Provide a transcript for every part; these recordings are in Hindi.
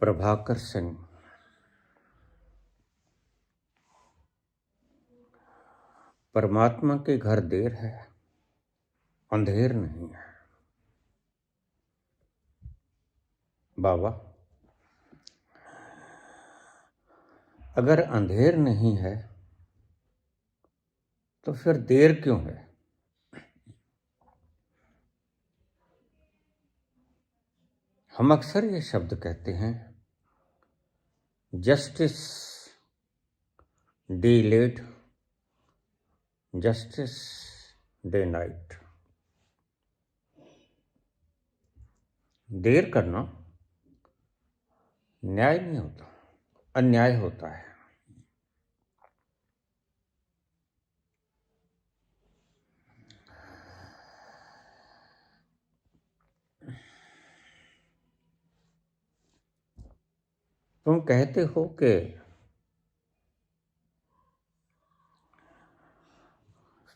प्रभाकर सिंह। परमात्मा के घर देर है, अंधेर नहीं है। बाबा, अगर अंधेर नहीं है तो फिर देर क्यों है? हम अक्सर ये शब्द कहते हैं, जस्टिस डिलेड, जस्टिस डिनाइड। देर करना न्याय नहीं होता, अन्याय होता है। तुम कहते हो कि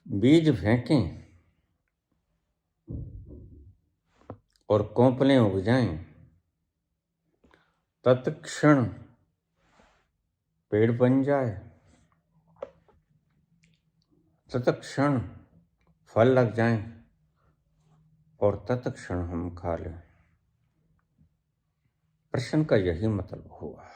बीज फेंकें और कोंपलें उग जाएं, तत्क्षण पेड़ बन जाए, तत्क्षण फल लग जाएं और तत्क्षण हम खा लें। प्रश्न का यही मतलब हुआ।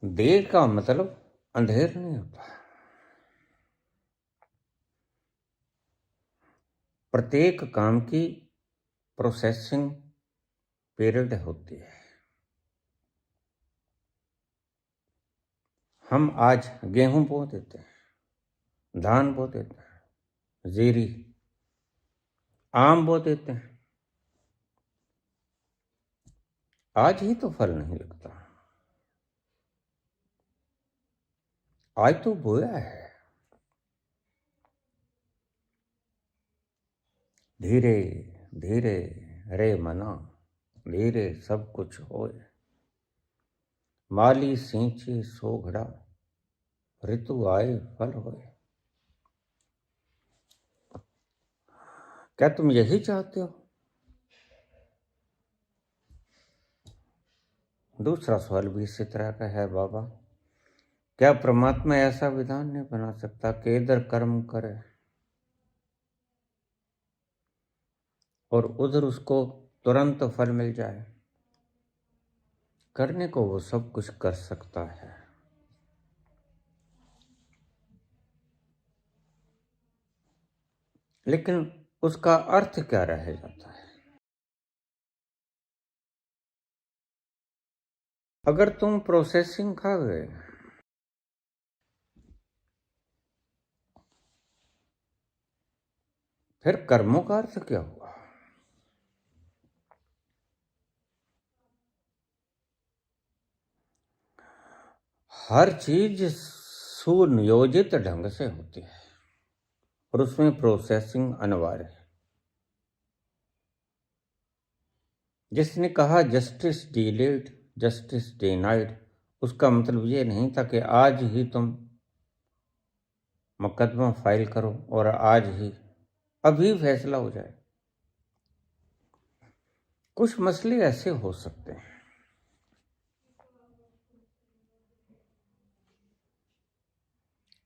देर का मतलब अंधेर नहीं होता। प्रत्येक काम की प्रोसेसिंग पीरियड होती है। हम आज गेहूं बो देते हैं, धान बो देते हैं, जीरी, आम बो देते हैं। आज ही तो फल नहीं लगता, आज तो बोया है। धीरे धीरे रे मना, धीरे सब कुछ होए। माली सींचे सोघड़ा, ऋतु आए फल होए। क्या तुम यही चाहते हो? दूसरा सवाल भी इसी तरह का है, बाबा। क्या परमात्मा ऐसा विधान नहीं बना सकता कि इधर कर्म करे और उधर उसको तुरंत फल मिल जाए? करने को वो सब कुछ कर सकता है, लेकिन उसका अर्थ क्या रह जाता है? अगर तुम प्रोसेसिंग खा गए फिर कर्मों का अर्थ क्या हुआ? हर चीज सुनियोजित ढंग से होती है और उसमें प्रोसेसिंग अनिवार्य है। जिसने कहा जस्टिस डिलेड, जस्टिस डिनाइड, उसका मतलब ये नहीं था कि आज ही तुम मुकदमा फाइल करो और आज ही अभी फैसला हो जाए। कुछ मसले ऐसे हो सकते हैं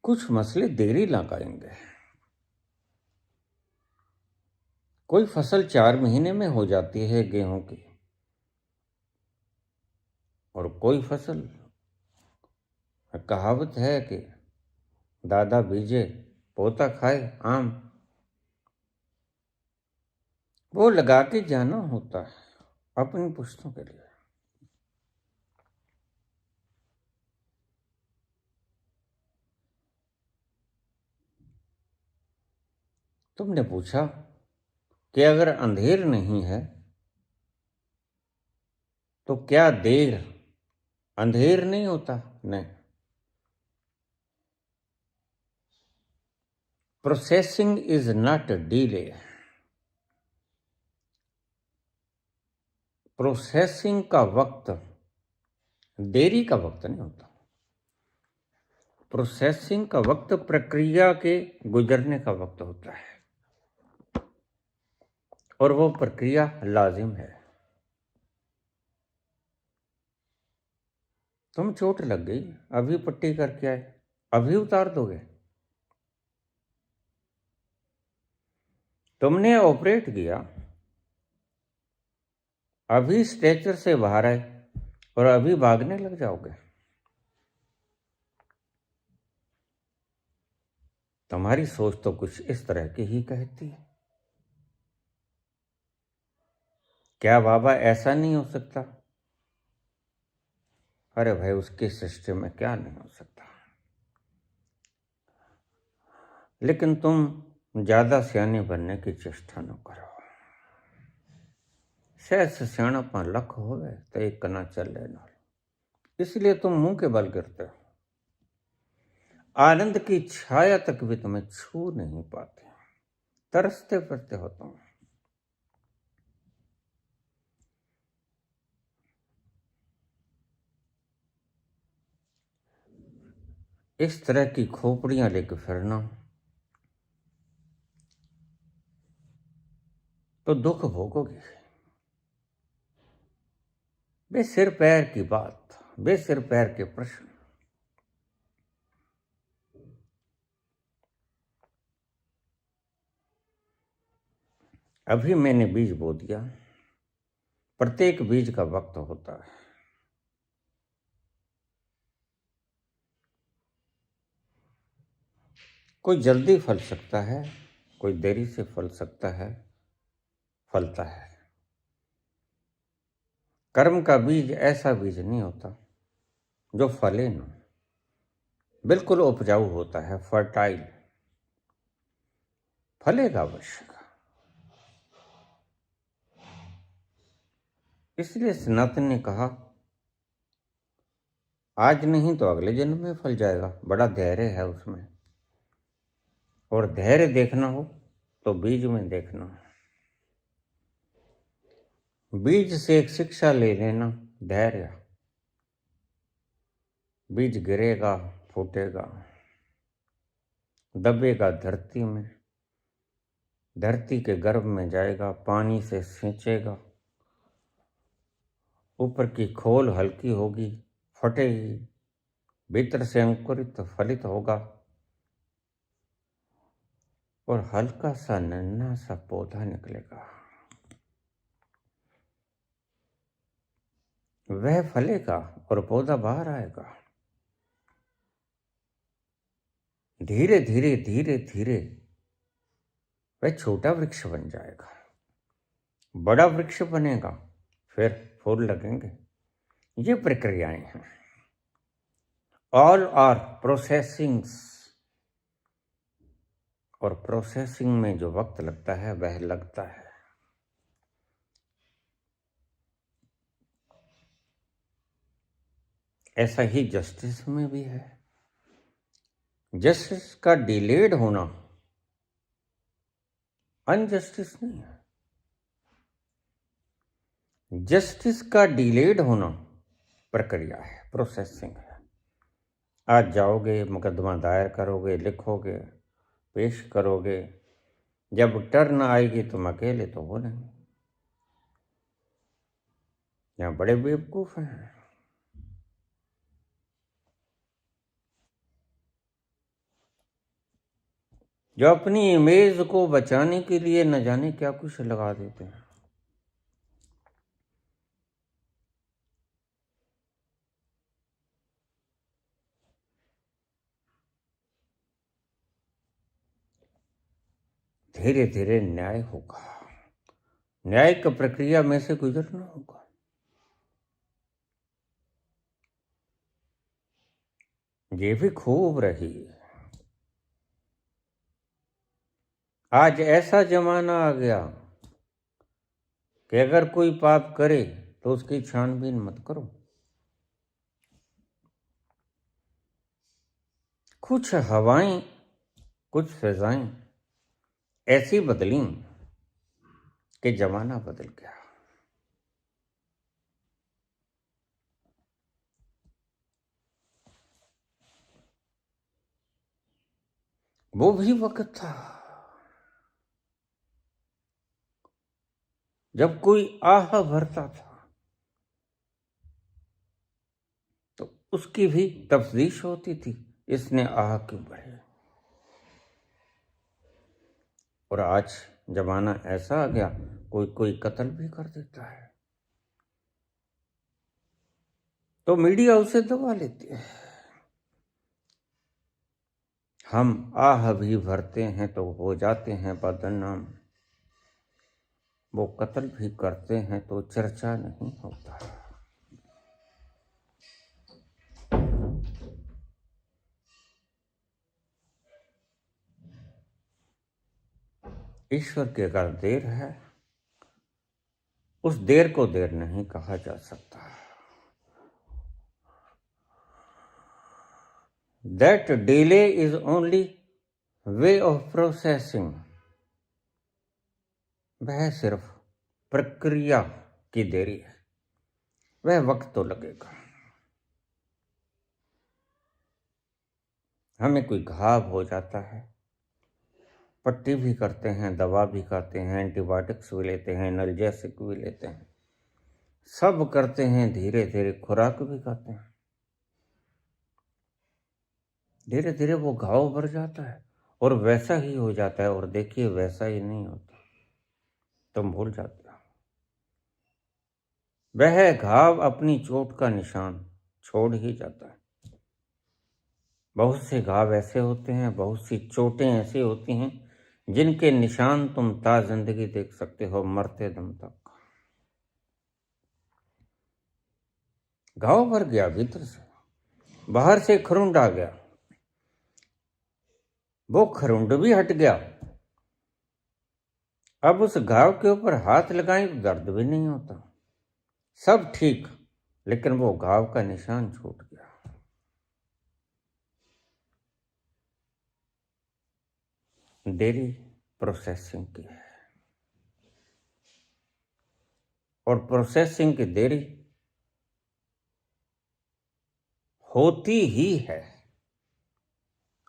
कुछ मसले देरी लगाएंगे। कोई फसल 4 महीने में हो जाती है गेहूं की, और कोई फसल, कहावत है कि दादा बीजे पोता खाए आम, वो लगा के जाना होता है अपनी पुश्तों के लिए। तुमने पूछा कि अगर अंधेर नहीं है तो क्या देर अंधेर नहीं होता? नहीं। Processing is not delay. Processing का वक्त देरी का वक्त नहीं होता। प्रोसेसिंग का वक्त प्रक्रिया के गुजरने का वक्त होता है, और वो प्रक्रिया लाजिम है। तुम चोट लग गई, अभी पट्टी करके आए, अभी उतार दोगे? तुमने ऑपरेट किया, अभी स्ट्रेचर से बाहर आए और अभी भागने लग जाओगे? तुम्हारी सोच तो कुछ इस तरह की ही कहती है। क्या बाबा ऐसा नहीं हो सकता? अरे भाई, उसके सिस्टम में क्या नहीं हो सकता, लेकिन तुम ज्यादा सियाने बनने की चेष्टा न करो। शायद से सियाणापन लख होवे तो एक कना चले ना, इसलिए तुम मुंह के बल गिरते हो। आनंद की छाया तक भी तुम्हें छू नहीं पाते, तरसते फिरते हो तुम। इस तरह की खोपड़ियां लेकर फिरना तो दुख भोगोगे। बे सिर पैर की बात, बे सिर पैर के प्रश्न। अभी मैंने बीज बो दिया, प्रत्येक बीज का वक्त होता है। कोई जल्दी फल सकता है, कोई देरी से फल सकता है, फलता है। कर्म का बीज ऐसा बीज नहीं होता जो फले ना, बिल्कुल उपजाऊ होता है, फर्टाइल, फलेगा अवश्य। इसलिए सनातन ने कहा, आज नहीं तो अगले जन्म में फल जाएगा। बड़ा धैर्य है उसमें, और धैर्य देखना हो तो बीज में देखना। बीज से एक शिक्षा ले लेना, धैर्य। बीज गिरेगा, फूटेगा, दबेगा धरती में, धरती के गर्भ में जाएगा, पानी से सींचेगा, ऊपर की खोल हल्की होगी, फटेगी, भीतर से अंकुरित फलित होगा, और हल्का सा नन्हा सा पौधा निकलेगा। वह फलेगा और पौधा बाहर आएगा। धीरे धीरे धीरे धीरे वह छोटा वृक्ष बन जाएगा, बड़ा वृक्ष बनेगा, फिर फूल लगेंगे। ये प्रक्रियाएं हैं। ऑल आर प्रोसेसिंग्स, और प्रोसेसिंग में जो वक्त लगता है वह लगता है। ऐसा ही जस्टिस में भी है। जस्टिस का डिलेड होना अनजस्टिस नहीं है। जस्टिस का डिलेड होना प्रक्रिया है, प्रोसेसिंग है। आज जाओगे, मुकदमा दायर करोगे, लिखोगे, पेश करोगे, जब टर्न आएगी तुम अकेले तो हो नहीं। यहाँ बड़े बेवकूफ हैं, जो अपनी इमेज को बचाने के लिए न जाने क्या कुछ लगा देते हैं। धीरे धीरे न्याय होगा, न्यायिक प्रक्रिया में से गुजरना होगा। ये भी खूब रही। आज ऐसा जमाना आ गया कि अगर कोई पाप करे तो उसकी छानबीन मत करो। कुछ हवाएं, कुछ फिजाएं ऐसी बदली कि जमाना बदल गया। वो भी वक्त था जब कोई आह भरता था तो उसकी भी तफ्तीश होती थी, इसने आह क्यों भरे। और आज जमाना ऐसा आ गया, कोई कोई कत्ल भी कर देता है तो मीडिया उसे दबा लेती है। हम आह भी भरते हैं तो हो जाते हैं बदनाम, वो कत्ल भी करते हैं तो चर्चा नहीं होता। ईश्वर की अगर देर है, उस देर को देर नहीं कहा जा सकता। That delay is only way of processing. वह सिर्फ प्रक्रिया की देरी है, वह वक्त तो लगेगा। हमें कोई घाव हो जाता है, पट्टी भी करते हैं, दवा भी खाते हैं, एंटीबायोटिक्स भी लेते हैं, एनाल्जेसिक भी लेते हैं, सब करते हैं, धीरे धीरे खुराक भी खाते हैं, धीरे धीरे वो घाव भर जाता है और वैसा ही हो जाता है। और देखिए वैसा ही नहीं होता, तुम भूल जाते हो। वह घाव अपनी चोट का निशान छोड़ ही जाता है। बहुत से घाव ऐसे होते हैं, बहुत सी चोटें ऐसी होती हैं जिनके निशान तुम ता जिंदगी देख सकते हो, मरते दम तक। घाव भर गया भीतर से, बाहर से खरुंड आ गया, वो खरुंड भी हट गया। अब उस घाव के ऊपर हाथ लगाएं तो दर्द भी नहीं होता, सब ठीक, लेकिन वो घाव का निशान छूट गया। देरी प्रोसेसिंग की है, और प्रोसेसिंग की देरी होती ही है,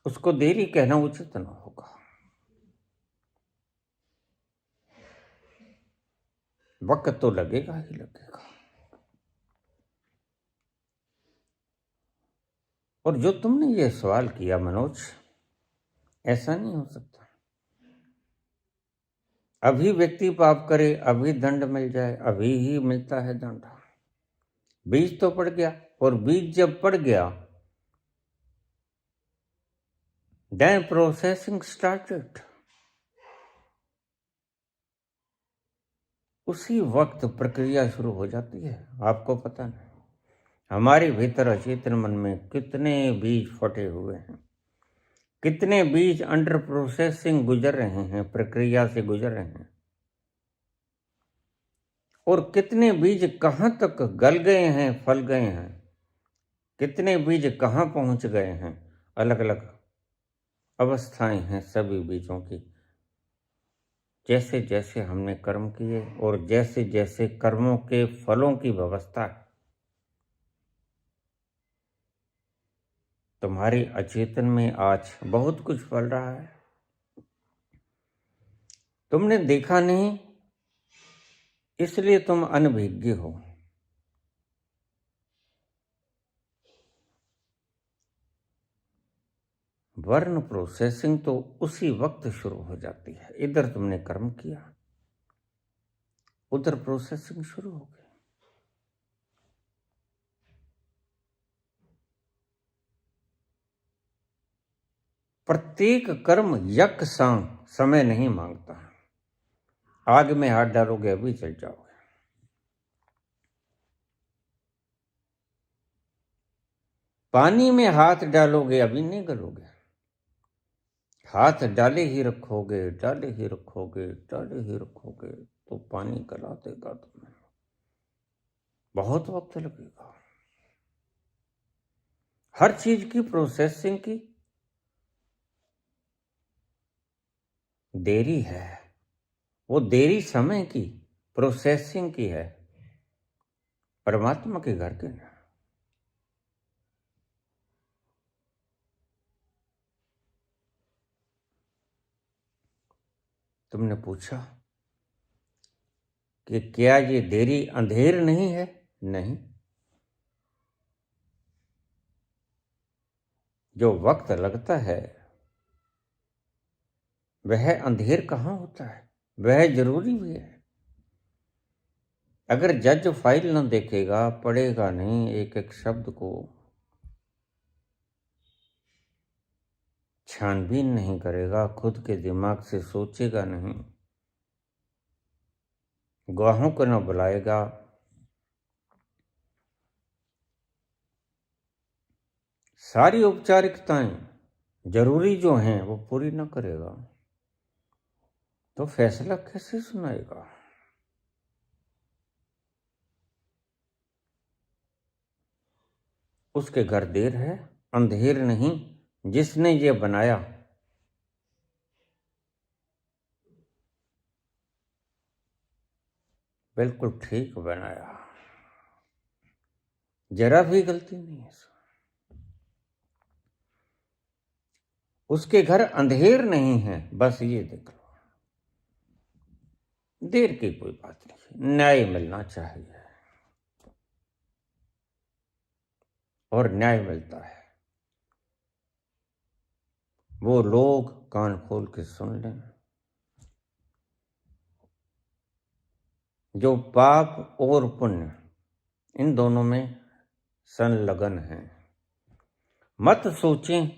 उसको देरी कहना उचित न होगा। वक्त तो लगेगा ही लगेगा। और जो तुमने ये सवाल किया मनोज, ऐसा नहीं हो सकता अभी व्यक्ति पाप करे अभी दंड मिल जाए, अभी ही मिलता है दंड। बीज तो पड़ गया, और बीज जब पड़ गया then processing started। उसी वक्त प्रक्रिया शुरू हो जाती है। आपको पता नहीं हमारे भीतर अचेतन मन में कितने बीज फटे हुए हैं, कितने बीज अंडर प्रोसेसिंग गुजर रहे हैं, प्रक्रिया से गुजर रहे हैं, और कितने बीज कहाँ तक गल गए हैं, फल गए हैं, कितने बीज कहाँ पहुंच गए हैं। अलग अलग अवस्थाएं हैं सभी बीजों की। जैसे जैसे हमने कर्म किए और जैसे जैसे कर्मों के फलों की व्यवस्था है, तुम्हारे अचेतन में आज बहुत कुछ फल रहा है, तुमने देखा नहीं इसलिए तुम अनभिज्ञ हो। वर्ण प्रोसेसिंग तो उसी वक्त शुरू हो जाती है। इधर तुमने कर्म किया, उधर प्रोसेसिंग शुरू हो गई। प्रत्येक कर्म यकसां समय नहीं मांगता। आग में हाथ डालोगे अभी जल जाओगे, पानी में हाथ डालोगे अभी नहीं गलोगे, हाथ डाले ही रखोगे, डाले ही रखोगे, डाले ही रखोगे तो पानी गला देगा तुम्हें, बहुत वक्त लगेगा। हर चीज की प्रोसेसिंग की देरी है, वो देरी समय की, प्रोसेसिंग की है, परमात्मा के घर के ना। तुमने पूछा कि क्या ये देरी अंधेर नहीं है? नहीं, जो वक्त लगता है वह अंधेर कहाँ होता है, वह जरूरी भी है। अगर जज फाइल न देखेगा, पढ़ेगा नहीं एक एक शब्द को, छानबीन नहीं करेगा, खुद के दिमाग से सोचेगा नहीं, गवाहों को न बुलाएगा, सारी औपचारिकताएं जरूरी जो हैं वो पूरी न करेगा, तो फैसला कैसे सुनाएगा? उसके घर देर है, अंधेर नहीं। जिसने ये बनाया बिल्कुल ठीक बनाया, जरा भी गलती नहीं है। उसके घर अंधेर नहीं है, बस ये देख लो। देर की कोई बात नहीं, न्याय मिलना चाहिए और न्याय मिलता है। वो लोग कान खोल के सुन लें जो पाप और पुण्य इन दोनों में संलग्न हैं। मत सोचें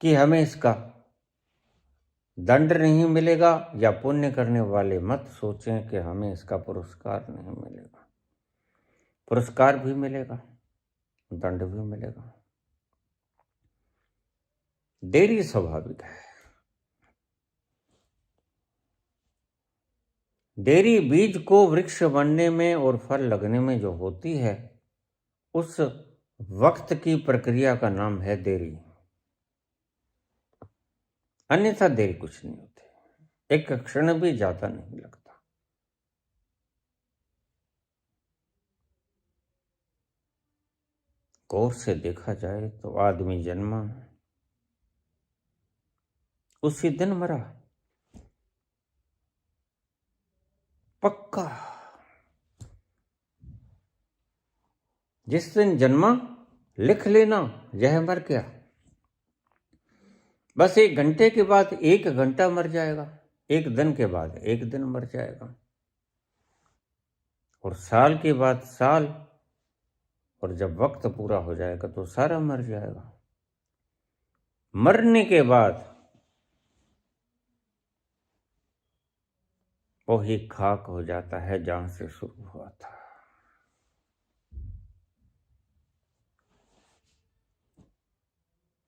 कि हमें इसका दंड नहीं मिलेगा, या पुण्य करने वाले मत सोचें कि हमें इसका पुरस्कार नहीं मिलेगा। पुरस्कार भी मिलेगा, दंड भी मिलेगा। देरी स्वाभाविक है। देरी बीज को वृक्ष बनने में और फल लगने में जो होती है, उस वक्त की प्रक्रिया का नाम है देरी। अन्यथा देरी कुछ नहीं होती, एक क्षण भी ज्यादा नहीं लगता। गौर से देखा जाए तो आदमी जन्मा, उसी दिन मरा, पक्का। जिस दिन जन्मा लिख लेना यह मर गया। बस 1 घंटे के बाद 1 घंटा मर जाएगा, 1 दिन के बाद 1 दिन मर जाएगा, और साल के बाद साल, और जब वक्त पूरा हो जाएगा तो सारा मर जाएगा। मरने के बाद वही खाक हो जाता है जहां से शुरू हुआ था।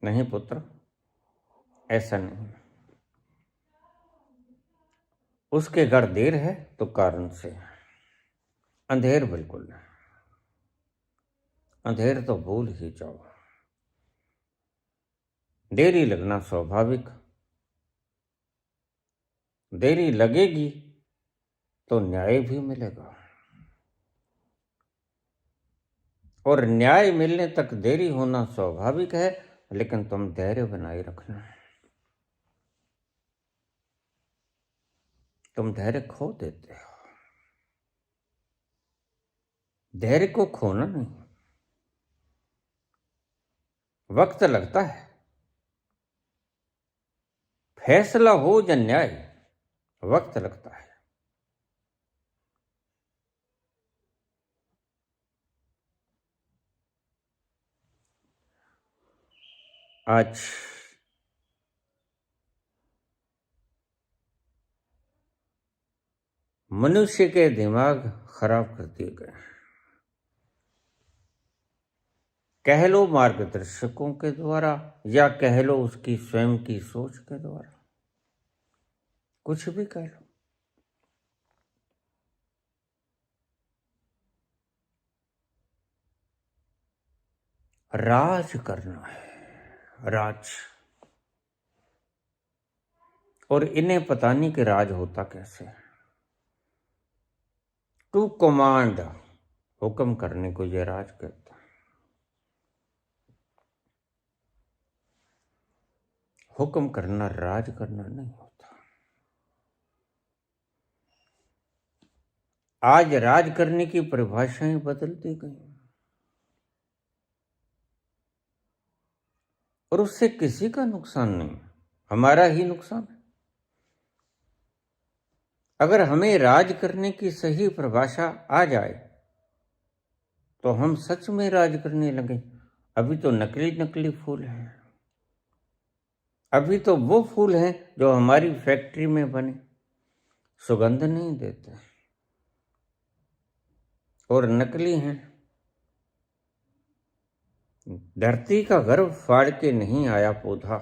नहीं पुत्र, ऐसा नहीं। उसके घर देर है तो कारण से, अंधेर बिल्कुल नहीं। अंधेर तो भूल ही जाओ। देरी लगना स्वाभाविक। देरी लगेगी तो न्याय भी मिलेगा, और न्याय मिलने तक देरी होना स्वाभाविक है, लेकिन तुम धैर्य बनाए रखना। तुम धैर्य खो देते हो। धैर्य को खोना नहीं। वक्त लगता है, फैसला हो या न्याय, वक्त लगता है। आज मनुष्य के दिमाग खराब कर दिए गए, कह लो मार्गदर्शकों के द्वारा, या कह लो उसकी स्वयं की सोच के द्वारा, कुछ भी कह लो। राज करना है, राज। और इन्हें पता नहीं कि राज होता कैसे। टू कमांड, हुक्म करने को ये राज कहता है। हुक्म करना राज करना नहीं होता। आज राज करने की परिभाषाएं बदल दी गई और उससे किसी का नुकसान नहीं, हमारा ही नुकसान है। अगर हमें राज करने की सही परिभाषा आ जाए तो हम सच में राज करने लगे। अभी तो नकली नकली फूल हैं, अभी तो वो फूल हैं जो हमारी फैक्ट्री में बने, सुगंध नहीं देते और नकली हैं। धरती का गर्भ फाड़ के नहीं आया पौधा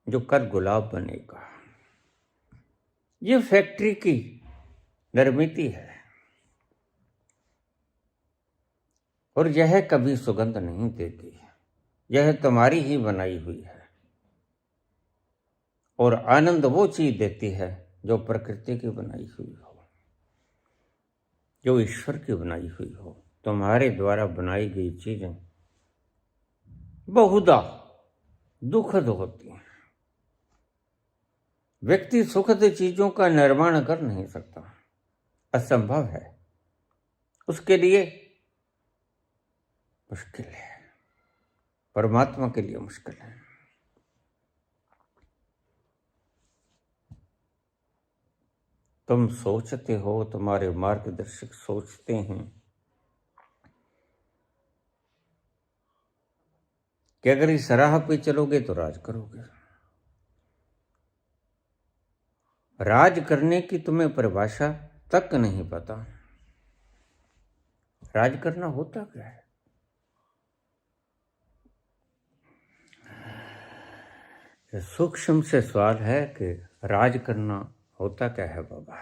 जो कल गुलाब बनेगा। ये फैक्ट्री की निर्मित है और यह कभी सुगंध नहीं देती, यह तुम्हारी ही बनाई हुई है। और आनंद वो चीज देती है जो प्रकृति की बनाई हुई हो, जो ईश्वर की बनाई हुई हो। तुम्हारे द्वारा बनाई गई चीजें बहुधा दुखद होती हैं। व्यक्ति सुखद चीजों का निर्माण कर नहीं सकता, असंभव है, उसके लिए मुश्किल है, परमात्मा के लिए मुश्किल है। तुम सोचते हो, तुम्हारे मार्गदर्शक सोचते हैं कि अगर इस राह पे चलोगे तो राज करोगे। राज करने की तुम्हें परिभाषा तक नहीं पता। राज करना होता क्या है? सूक्ष्म से सवाल है कि राज करना होता क्या है बाबा।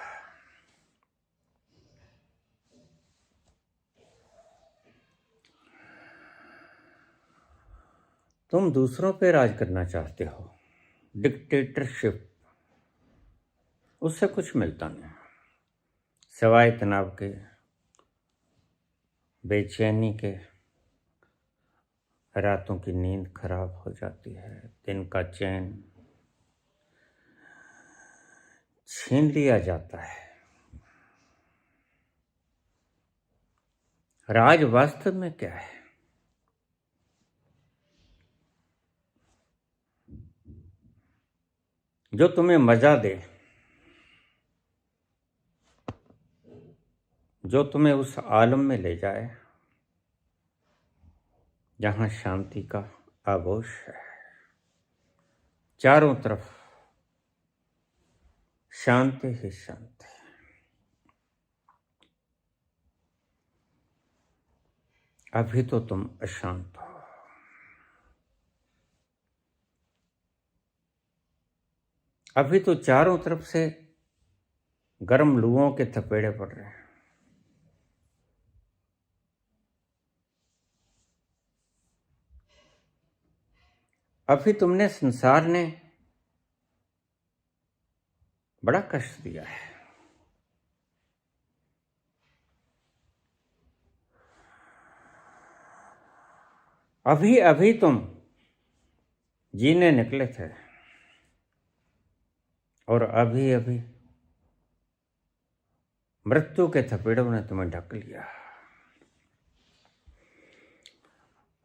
तुम दूसरों पे राज करना चाहते हो, डिक्टेटरशिप, उससे कुछ मिलता नहीं सिवाय तनाव के, बेचैनी के। रातों की नींद खराब हो जाती है, दिन का चैन छीन लिया जाता है। राज वास्तव में क्या है? जो तुम्हें मजा दे, जो तुम्हें उस आलम में ले जाए जहां शांति का आगोश है। चारों तरफ शांति ही शांति। अभी तो तुम अशांत हो। अभी तो चारों तरफ से गर्म लुओं के थपेड़े पड़ रहे हैं। अभी तुमने संसार ने बड़ा कष्ट दिया है। अभी अभी तुम जीने निकले थे और अभी अभी मृत्यु के थपेड़ों ने तुम्हें ढक लिया।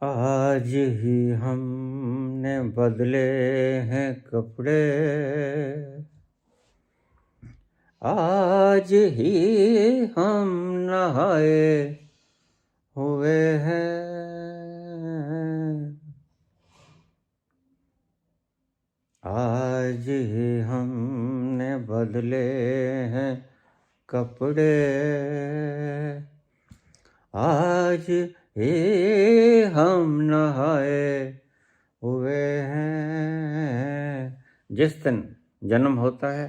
आज ही हमने बदले हैं कपड़े, आज ही हम नहाए हुए हैं, आज ही हमने बदले हैं कपड़े, आज ही हम नहाए हुए हैं। जिस दिन जन्म होता है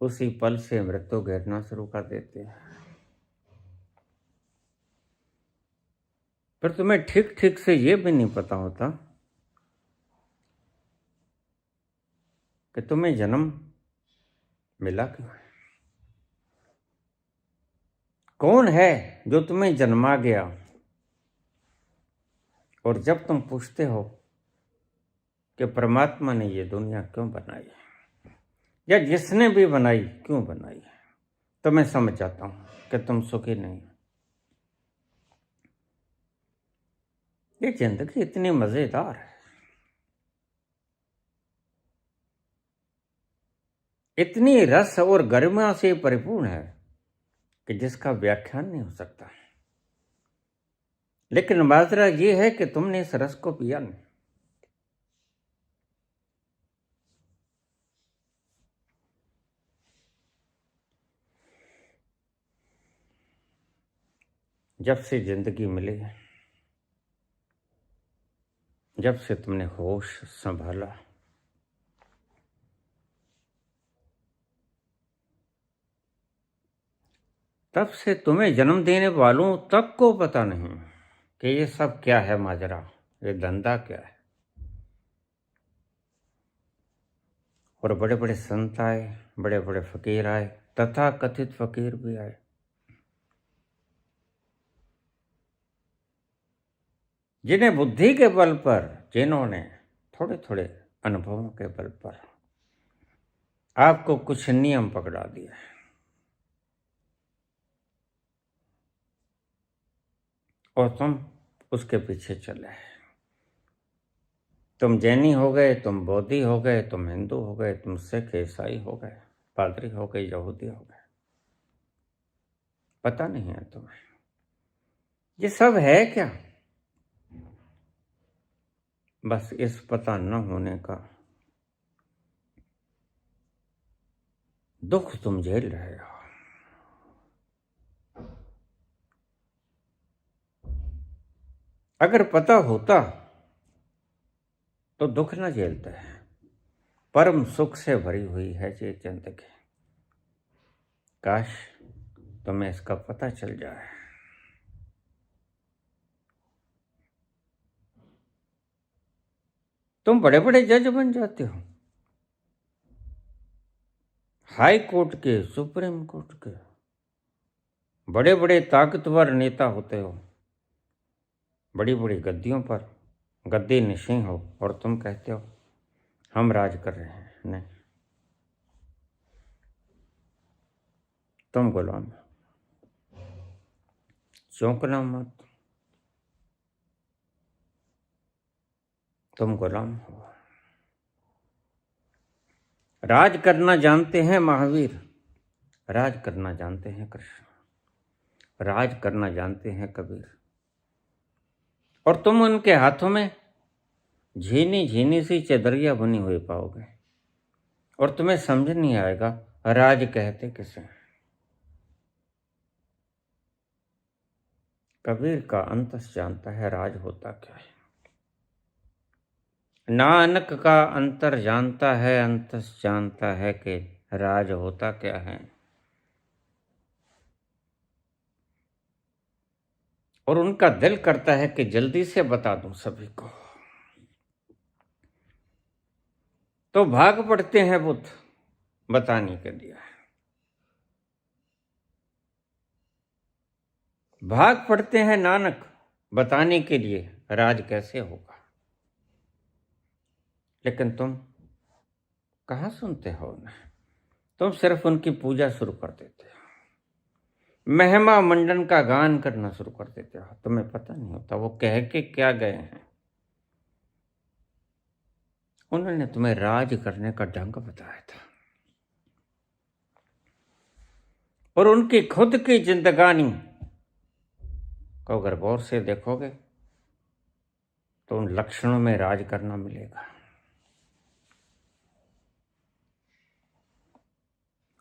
उसी पल से मृत्यु घेरना शुरू कर देते हैं। पर तुम्हें ठीक ठीक से ये भी नहीं पता होता कि तुम्हें जन्म मिला क्यों है। कौन है जो तुम्हें जन्मा गया और जब तुम पूछते हो कि परमात्मा ने ये दुनिया क्यों बनाई या जिसने भी बनाई क्यों बनाई, तो मैं समझ जाता हूं कि तुम सुखी नहीं हो। ये जिंदगी इतनी मजेदार है, इतनी रस और गरिमा से परिपूर्ण है कि जिसका व्याख्यान नहीं हो सकता। लेकिन माजरा ये है कि तुमने इस रस को पिया नहीं। जब से जिंदगी मिली है, जब से तुमने होश संभाला, तब से तुम्हें जन्म देने वालों तक को पता नहीं कि ये सब क्या है माजरा, ये धंधा क्या है। और बड़े बड़े संत आए, बड़े बड़े फकीर आए, तथा कथित फकीर भी आए, जिन्हें बुद्धि के बल पर, जिन्होंने थोड़े थोड़े अनुभवों के बल पर आपको कुछ नियम पकड़ा दिए और तुम उसके पीछे चले। तुम जैनी हो गए, तुम बौद्धि हो गए, तुम हिंदू हो गए, तुम सिख ईसाई हो गए, पादरी हो गए, यहूदी हो गए, पता नहीं है तुम्हें ये सब है क्या। बस इस पता न होने का दुख तुम झेल रहे हो। अगर पता होता तो दुख न झेलते हैं। परम सुख से भरी हुई है ये जिंदगी। काश तुम्हें इसका पता चल जाए। तुम बड़े बड़े जज बन जाते हो, हाई कोर्ट के, सुप्रीम कोर्ट के, बड़े बड़े ताकतवर नेता होते हो, बड़ी बड़ी गद्दियों पर गद्दी नशीं हो, और तुम कहते हो हम राज कर रहे हैं। नहीं, तुम गुलाम हो। चौंकना मत, तुम गुलाम हो। राज करना जानते हैं महावीर, राज करना जानते हैं कृष्ण, राज करना जानते हैं कबीर, और तुम उनके हाथों में झीनी झीनी सी चदरिया बनी हुई पाओगे, और तुम्हें समझ नहीं आएगा राज कहते किसे। कबीर का अंतस जानता है राज होता क्या है। नानक का अंतर जानता है, अंतस जानता है कि राज होता क्या है। और उनका दिल करता है कि जल्दी से बता दूं सभी को, तो भाग पड़ते हैं बुद्ध बताने के लिए, भाग पड़ते हैं नानक बताने के लिए राज कैसे होगा। लेकिन तुम कहाँ सुनते हो उन्हें, तुम सिर्फ उनकी पूजा शुरू कर देते हो, महिमा मंडन का गान करना शुरू कर देते हो। तुम्हें पता नहीं होता वो कह के क्या गए हैं। उन्होंने तुम्हें राज करने का ढंग बताया था, और उनकी खुद की जिंदगानी को अगर गौर से देखोगे तो उन लक्षणों में राज करना मिलेगा।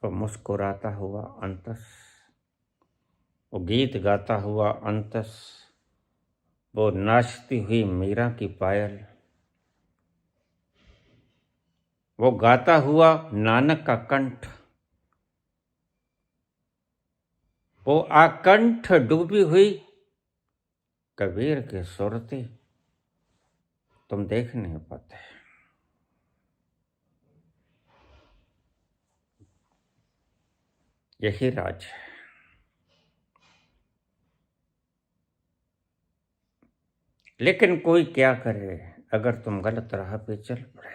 वो मुस्कुराता हुआ अंतस, वो गीत गाता हुआ अंतस, वो नाचती हुई मीरा की पायल, वो गाता हुआ नानक का कंठ, वो आकंठ डूबी हुई कबीर की सुरती तुम देख नहीं पाते। यही राज है। लेकिन कोई क्या करे अगर तुम गलत राह पे चल पड़े।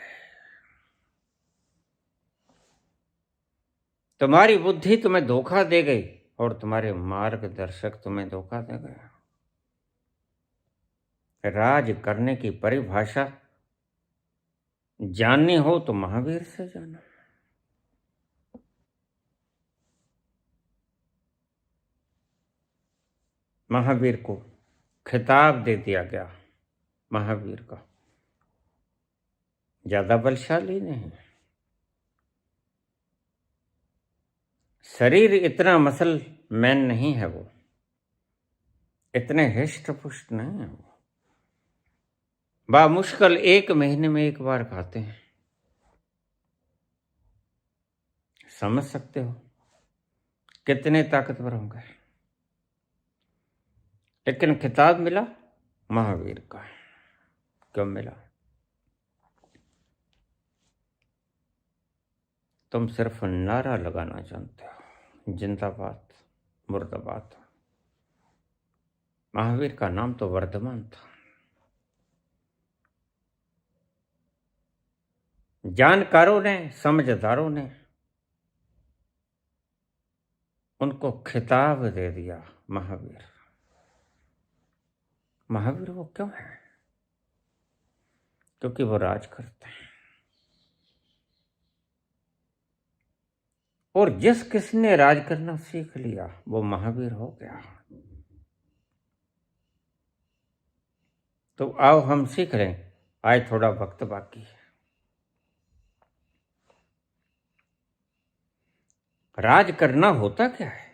तुम्हारी बुद्धि तुम्हें धोखा दे गई और तुम्हारे मार्गदर्शक तुम्हें धोखा दे गए। राज करने की परिभाषा जाननी हो तो महावीर से जानो। महावीर को खिताब दे दिया गया। महावीर का ज्यादा बलशाली नहीं, शरीर इतना मसल मैन नहीं है, वो इतने हिष्ट पुष्ट नहीं है। वो बामुश्किल 1 महीने में 1 बार खाते हैं। समझ सकते हो कितने ताकतवर होंगे। लेकिन खिताब मिला महावीर का। क्यों मिला? तुम सिर्फ नारा लगाना जानते हो, जिंदाबाद मुर्दाबाद। महावीर का नाम तो वर्धमान था। जानकारों ने, समझदारों ने उनको खिताब दे दिया महावीर। महावीर वो क्यों है? क्योंकि वो राज करते हैं। और जिस किसने राज करना सीख लिया वो महावीर हो गया। तो आओ हम सीख लें। आज थोड़ा वक्त बाकी है। राज करना होता क्या है?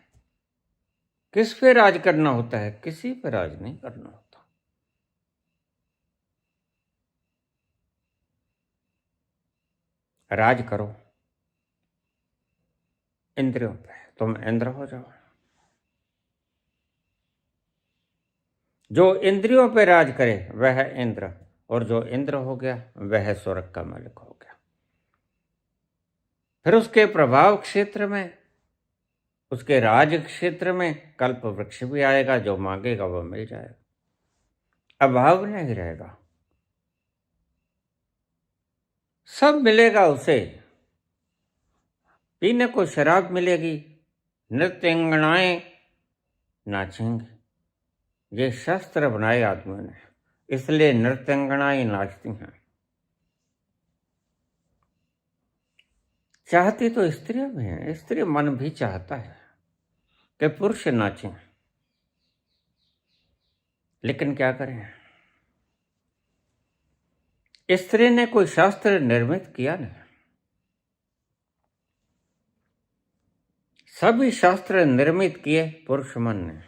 किस पे राज करना होता है? किसी पे राज नहीं करना होता। राज करो इंद्रियों पे, तुम इंद्र हो जाओ। जो इंद्रियों पे राज करे वह है इंद्र, और जो इंद्र हो गया वह स्वर्ग का मालिक हो गया। फिर उसके प्रभाव क्षेत्र में, उसके राज क्षेत्र में कल्प वृक्ष भी आएगा। जो मांगेगा वो मिल जाएगा, अभाव नहीं रहेगा, सब मिलेगा उसे। पीने को शराब मिलेगी, नृत्यांगनाएं नाचेंगी। ये शस्त्र बनाए आदमियों ने, इसलिए नृत्यांगनाएं नाचती हैं। चाहती तो स्त्रियां भी हैं, स्त्री मन भी चाहता है कि पुरुष नाचें, लेकिन क्या करें? स्त्री ने कोई शास्त्र निर्मित किया नहीं। सभी शास्त्र निर्मित किए पुरुष मन ने।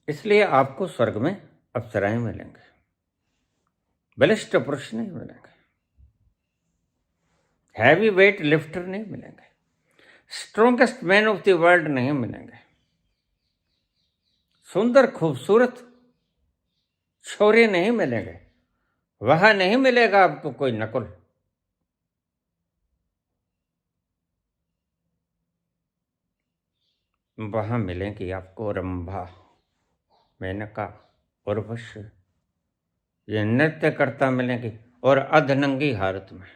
इसलिए आपको स्वर्ग में अप्सराएं मिलेंगे, बलिष्ठ पुरुष नहीं मिलेंगे, हैवी वेट लिफ्टर नहीं मिलेंगे, strongest man of the world नहीं मिलेंगे, सुंदर खूबसूरत छोरे नहीं मिलेंगे। वहां नहीं मिलेगा आपको कोई नकुल। वहां मिलेंगी आपको रंभा, मेनका, उर्वशी, ये नृत्य करता मिलेंगी, और अधनंगी हालत में।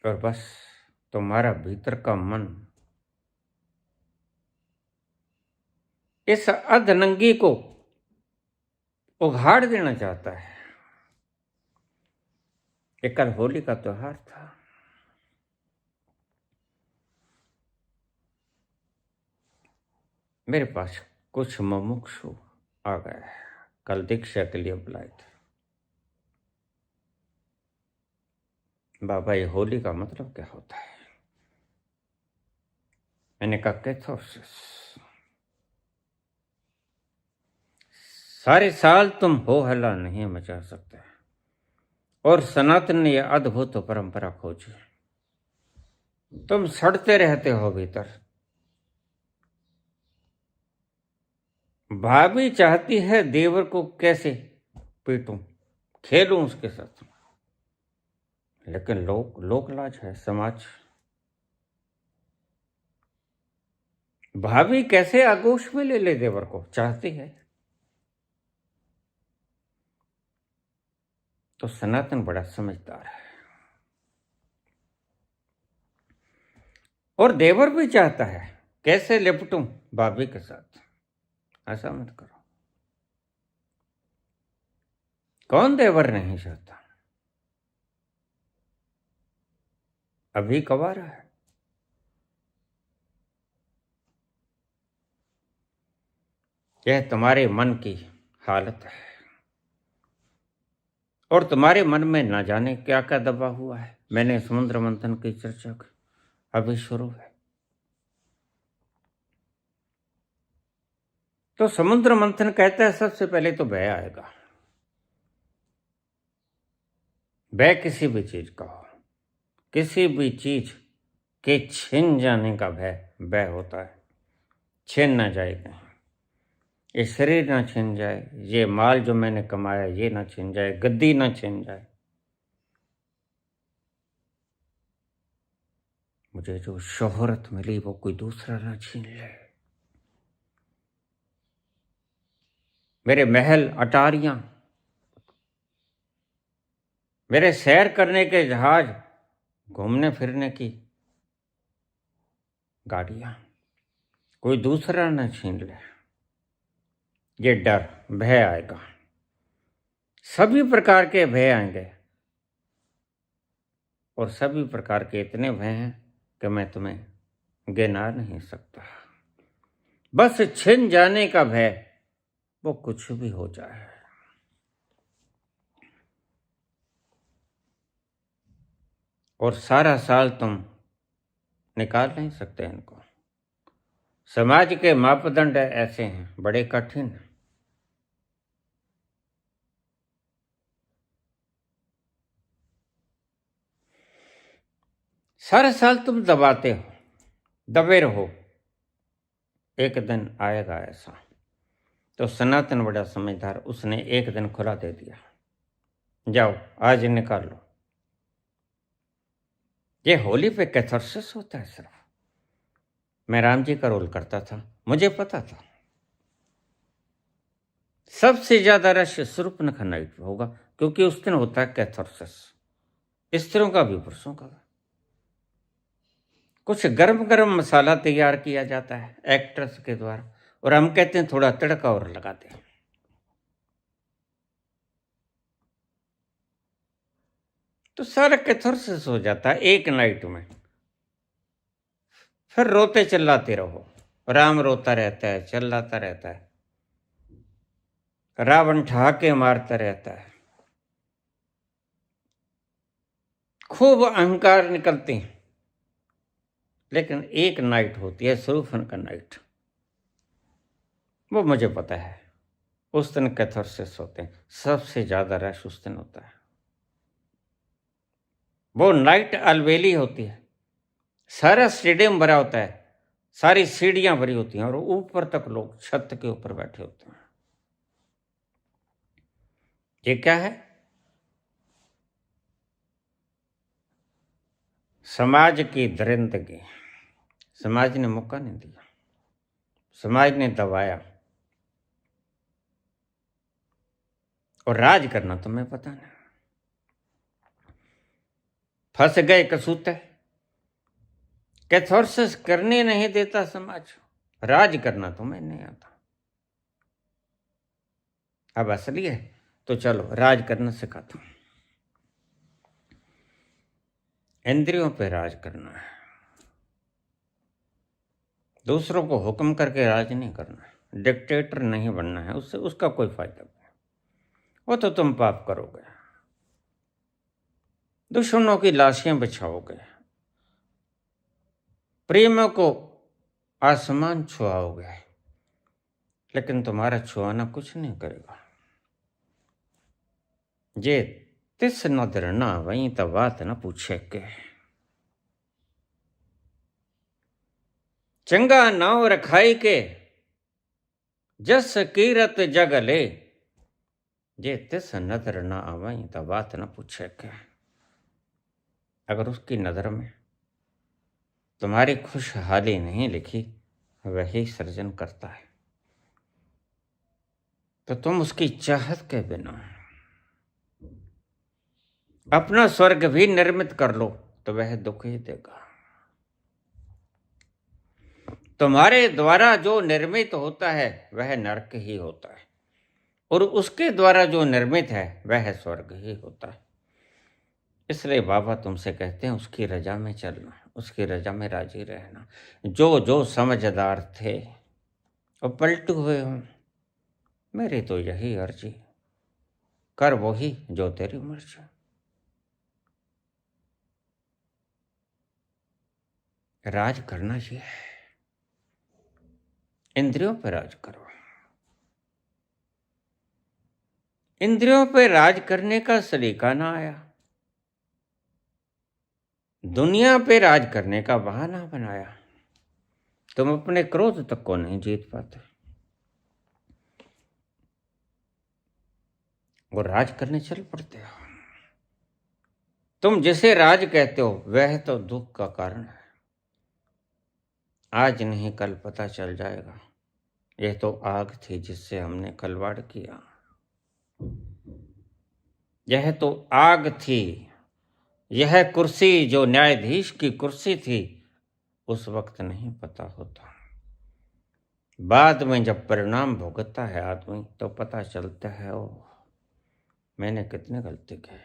और बस तुम्हारा भीतर का मन इस अधनंगी को उघाड़ देना चाहता है। एक कल होली का त्योहार था। मेरे पास कुछ मुमुक्षु आ गए, कल दीक्षा के लिए बुलाए थे। बाबा ये होली का मतलब क्या होता है? मैंने कहा कैथोसिस। सारे साल तुम हो हल्ला नहीं मचा सकते, और सनातन ने यह अद्भुत परंपरा खोजी। तुम सड़ते रहते हो भीतर। भाभी चाहती है देवर को कैसे पीटूं, खेलूं उसके साथ, लेकिन लोक लाज है, समाज भाभी कैसे आगोश में ले ले देवर को, चाहती है। तो सनातन बड़ा समझदार है, और देवर भी चाहता है कैसे लिपटूं भाभी के साथ। ऐसा मत करो, कौन देवर नहीं चाहता। अभी कवारा है, यह तुम्हारे मन की हालत है, और तुम्हारे मन में ना जाने क्या क्या दबा हुआ है। मैंने समुद्र मंथन की चर्चा की, अभी शुरू है। तो समुद्र मंथन कहता है सबसे पहले तो भय आएगा। भय किसी भी चीज का हो, किसी भी चीज के छिन जाने का भय होता है। छिन ना जाए कहीं, ये शरीर ना छिन जाए, ये माल जो मैंने कमाया ये ना छिन जाए, गद्दी ना छिन जाए, मुझे जो शोहरत मिली वो कोई दूसरा ना छीन ले, मेरे महल अटारियां, मेरे सैर करने के जहाज, घूमने फिरने की गाड़ियां कोई दूसरा न छीन ले। ये डर भय आएगा, सभी प्रकार के भय आएंगे, और सभी प्रकार के इतने भय हैं कि मैं तुम्हें गिना नहीं सकता। बस छिन जाने का भय, वो कुछ भी हो जाए। और सारा साल तुम निकाल नहीं सकते इनको। समाज के मापदंड ऐसे हैं, बड़े कठिन। सारा साल तुम दबाते हो, दबे रहो, एक दिन आएगा ऐसा। तो सनातन बड़ा समझदार, उसने एक दिन खुला दे दिया, जाओ आज निकाल लो। ये होली पे कैथार्सिस होता है सिर्फ। मैं राम जी का रोल करता था, मुझे पता था सबसे ज्यादा रश शूर्पणखा नाइट में होगा, क्योंकि उस दिन होता है कैथार्सिस, स्त्रियों का भी पुरुषों का। कुछ गरम गरम मसाला तैयार किया जाता है एक्ट्रेस के द्वारा, और हम कहते हैं थोड़ा तड़का और लगाते हैं। तो सारा कैथार्सिस हो जाता है एक नाइट में। फिर रोते चिल्लाते रहो, राम रोता रहता है, चिल्लाता रहता है, रावण ठहाके मारता रहता है, खूब अहंकार निकलते हैं। लेकिन एक नाइट होती है शूर्पणखा नाइट, वो मुझे पता है, उस दिन कैथार्सिस होते हैं, सबसे ज्यादा रश उस दिन होता है। वो नाइट अलवेली होती है, सारा स्टेडियम भरा होता है, सारी सीढ़ियां भरी होती हैं, और ऊपर तक लोग छत के ऊपर बैठे होते हैं। ये क्या है? समाज की दरिंदगी। समाज ने मौका नहीं दिया, समाज ने दबाया, और राज करना तुम्हें पता नहीं। फंस गए कसूते, कैथार्सिस करने नहीं देता समाज, राज करना तुम्हें नहीं आता। अब असली है तो चलो राज करना सिखाता हूं। इंद्रियों पे राज करना है, दूसरों को हुक्म करके राज नहीं करना है, डिक्टेटर नहीं बनना है, उससे उसका कोई फायदा नहीं, वो तो तुम पाप करोगे, दुश्मनों की लाशें बिछाओगे, प्रेमियों को आसमान छुआओगे, लेकिन तुम्हारा छुआना कुछ नहीं करेगा। जे तिस नदर ना वहीं तो बात न पूछे के, चंगा नाव रखाई के जस कीरत जग ले, जे तिस नजर ना आवई तो बात न पूछे के। अगर उसकी नजर में तुम्हारी खुशहाली नहीं लिखी, वही सृजन करता है। तो तुम उसकी चाहत के बिना अपना स्वर्ग भी निर्मित कर लो तो वह दुख ही देगा। तुम्हारे द्वारा जो निर्मित होता है वह नरक ही होता है, और उसके द्वारा जो निर्मित है वह स्वर्ग ही होता है। इसलिए बाबा तुमसे कहते हैं उसकी रजा में चलना, उसकी रजा में राजी रहना। जो जो समझदार थे वो पलट हुए हों, मेरी तो यही अर्जी, कर वही जो तेरी मर्जी। राज करना ये है, इंद्रियों पर राज करो। इंद्रियों पर राज करने का सलीका ना आया, दुनिया पे राज करने का बहाना बनाया। तुम अपने क्रोध तक को नहीं जीत पाते, वो राज करने चल पड़ते हो। तुम जिसे राज कहते हो वह तो दुख का कारण है। आज नहीं कल पता चल जाएगा, यह तो आग थी जिससे हमने खिलवाड़ किया। यह तो आग थी, यह कुर्सी जो न्यायाधीश की कुर्सी थी उस वक्त नहीं पता होता। बाद में जब परिणाम भुगतता है आदमी तो पता चलता है ओ मैंने कितने गलती की।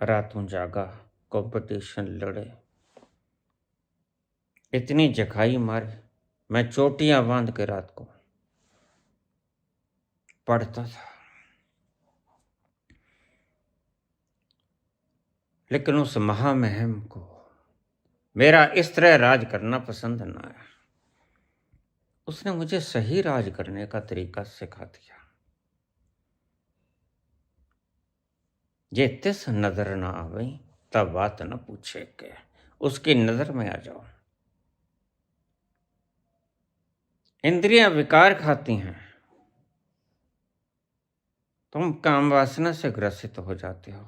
रातों जागा, कंपटीशन लड़े, इतनी जखाई मारी, मैं चोटियां बांध के रात को पढ़ता था, लेकिन उस महामहिम को मेरा इस तरह राज करना पसंद न आया। उसने मुझे सही राज करने का तरीका सिखा दिया। जे तिस नजर ना आवे तब बात न पूछे के, उसकी नजर में आ जाओ। इंद्रियां विकार खाती हैं, तुम काम वासना से ग्रसित हो जाते हो।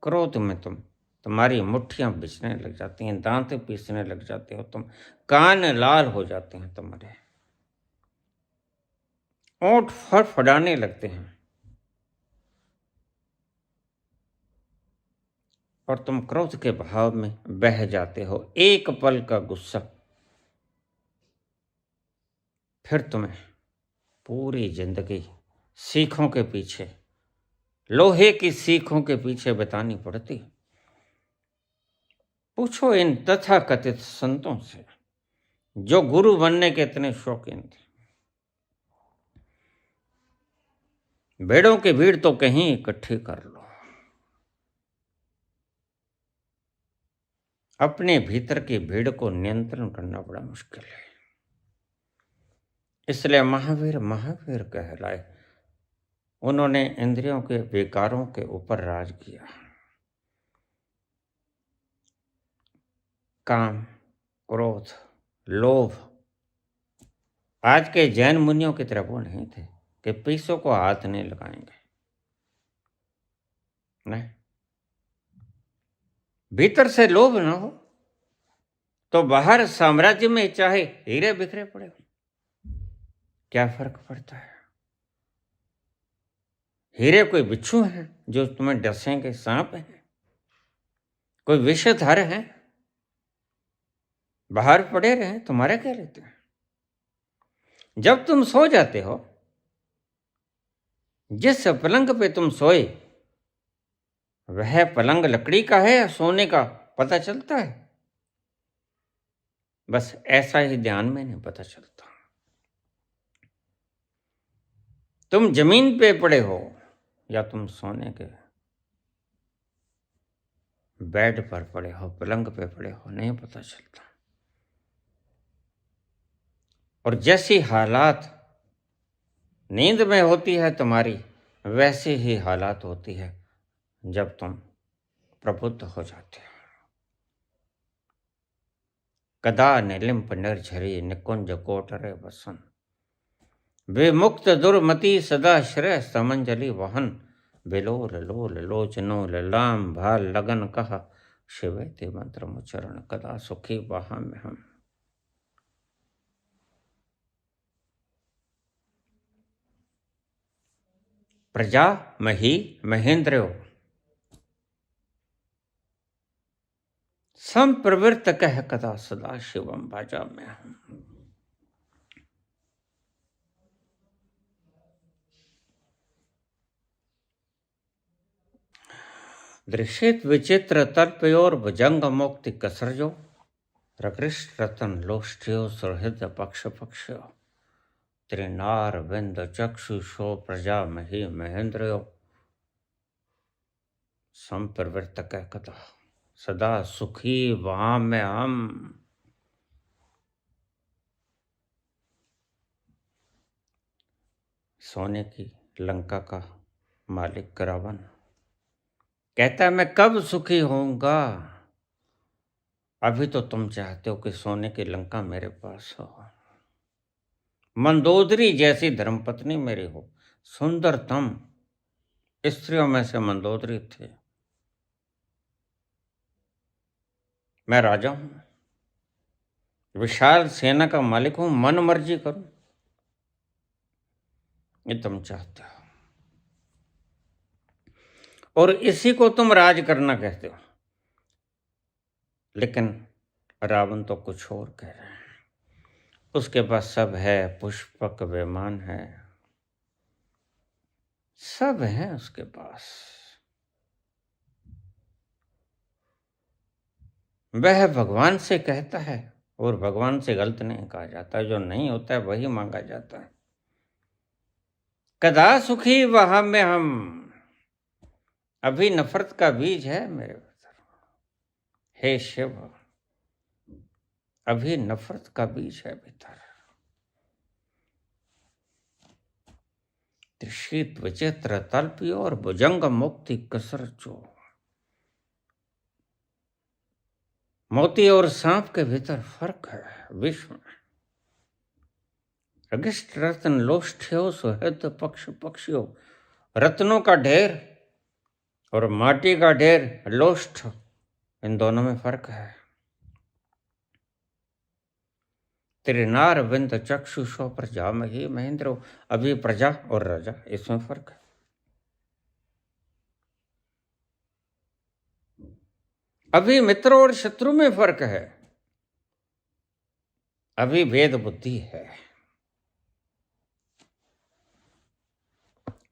क्रोध में तुम्हारी मुट्ठियां बिछने लग जाती हैं, दांत पीसने लग जाते हो, तुम कान लाल हो जाते हैं, तुम्हारे ओंठ फड़फड़ाने लगते हैं, और तुम क्रोध के भाव में बह जाते हो। एक पल का गुस्सा फिर तुम्हें पूरी जिंदगी सीखों के पीछे, लोहे की सीखों के पीछे बितानी पड़ती। पूछो इन तथाकथित संतों से जो गुरु बनने के इतने शौकीन थे। भेड़ों की भीड़ तो कहीं इकट्ठी कर लो, अपने भीतर की भीड़ को नियंत्रण करना बड़ा मुश्किल है। इसलिए महावीर महावीर कहलाए। उन्होंने इंद्रियों के विकारों के ऊपर राज किया। काम, क्रोध, लोभ, आज के जैन मुनियों की तरह वो नहीं थे कि पैसों को हाथ नहीं लगाएंगे। नहीं, भीतर से लोभ ना हो तो बाहर साम्राज्य में चाहे हीरे बिखरे पड़े हो, क्या फर्क पड़ता है। हीरे कोई बिच्छू है जो तुम्हें डसेंगे, सांप है, कोई विषधर है, बाहर पड़े रहे, तुम्हारे क्या लेते हैं। जब तुम सो जाते हो, जिस पलंग पे तुम सोए वह पलंग लकड़ी का है या सोने का पता चलता है। बस ऐसा ही ध्यान में नहीं पता चलता। तुम जमीन पे पड़े हो या तुम सोने के बेड पर पड़े हो, पलंग पे पड़े हो, नहीं पता चलता। और जैसी हालात नींद में होती है तुम्हारी, वैसी ही हालात होती है जब तुम प्रबुद्ध हो जाते हो। कदा निलिम्प निर्झरी निकुंज कोटरे बसन, विमुक्त दुर्मति सदा श्रेय समंजलि वहन, बिलोल लोल लोचनो ललाम भाल लगन कहा, शिवे ते मंत्र मुचरण कदा सुखी वहां में हम। प्रजा मही महेंद्रो संप्रवृत्त कह कदा सदा शिवम भाजा में हम। दृश्यत विचित्र तल्पयोर भुजंग मुक्ति कसरजो प्रकृष्ट रतन लोष्ठ्यो सुहृद पक्ष पक्ष त्रिनार विंद चक्षुषो प्रजा मही महेंद्रो संप्रवृत्त कथा सदा सुखी वहां में हम। सोने की लंका का मालिक रावण कहता है मैं कब सुखी होऊंगा, अभी तो तुम चाहते हो कि सोने की लंका मेरे पास हो, मंदोदरी जैसी धर्मपत्नी मेरी हो, सुंदरतम स्त्रियों में से मंदोदरी थे। मैं राजा हूं, विशाल सेना का मालिक हूं, मन मर्जी करूं, ये तुम चाहते हो और इसी को तुम राज करना कहते हो। लेकिन रावण तो कुछ और कह रहा है। उसके पास सब है, पुष्पक विमान है, सब है उसके पास। वह भगवान से कहता है और भगवान से गलत नहीं कहा जाता, जो नहीं होता है वही मांगा जाता है। कदा सुखी वहां में हम, अभी नफरत का बीज है मेरे भीतर, हे शिव अभी नफरत का बीज है भीतर। त्रिशीत विचित्र तल्पी और भुजंग मुक्ति कसर जो, मोती और सांप के भीतर फर्क है विश्व में। रगिष्ठ रत्न लोष्ठ्यो सुहृद पक्ष पक्षियों, रत्नों का ढेर और माटी का ढेर लोष्ठ, इन दोनों में फर्क है। त्रिनार विंद चक्षुषो प्रजा मही महेंद्रो, अभी प्रजा और राजा इसमें फर्क है। अभी मित्र और शत्रु में फर्क है, अभी भेद बुद्धि है।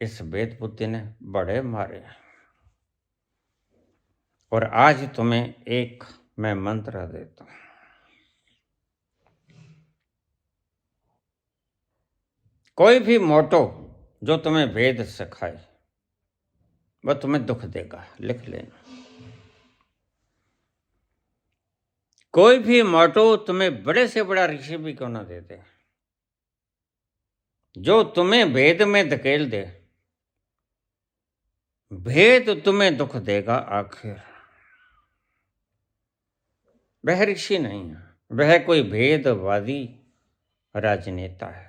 इस भेद बुद्धि ने बड़े मारे और आज तुम्हें एक मैं मंत्र देता हूं। कोई भी मोटो जो तुम्हें भेद सिखाए वह तुम्हें दुख देगा, लिख लेना। कोई भी मोटो तुम्हें बड़े से बड़ा ऋषि भी क्यों ना दे दे, जो तुम्हें भेद में धकेल दे, भेद तुम्हें दुख देगा आखिर। वह ऋषि नहीं है, वह कोई भेदवादी राजनेता है।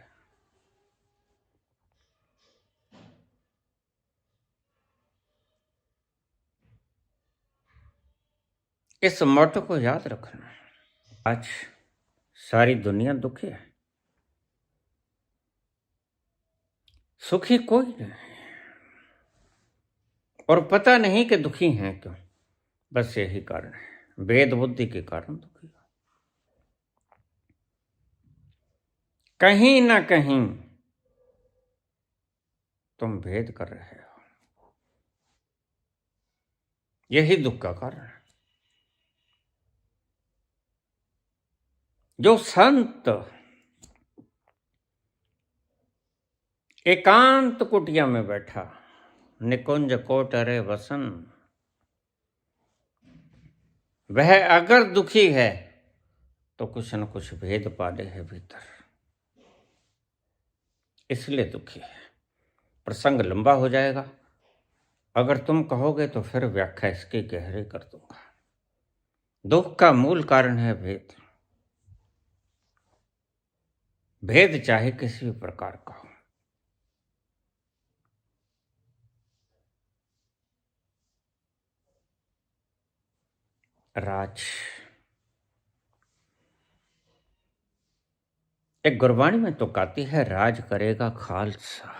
इस मोटो को याद रखना। आज सारी दुनिया दुखी है, सुखी कोई नहीं, और पता नहीं कि दुखी हैं क्यों। बस यही कारण है, भेद बुद्धि के कारण दुखी है। कहीं ना कहीं तुम भेद कर रहे हो, यही दुख का कारण है। जो संत एकांत कुटिया में बैठा, निकुंज कोटरे वसन, वह अगर दुखी है तो कुछ न कुछ भेद पाले है भीतर, इसलिए दुखी है। प्रसंग लंबा हो जाएगा, अगर तुम कहोगे तो फिर व्याख्या इसकी गहरी कर दूंगा। दुख का मूल कारण है भेद। भेद चाहे किसी भी प्रकार का हो, राज एक गुरबाणी में तो कहती है, राज करेगा खालसा,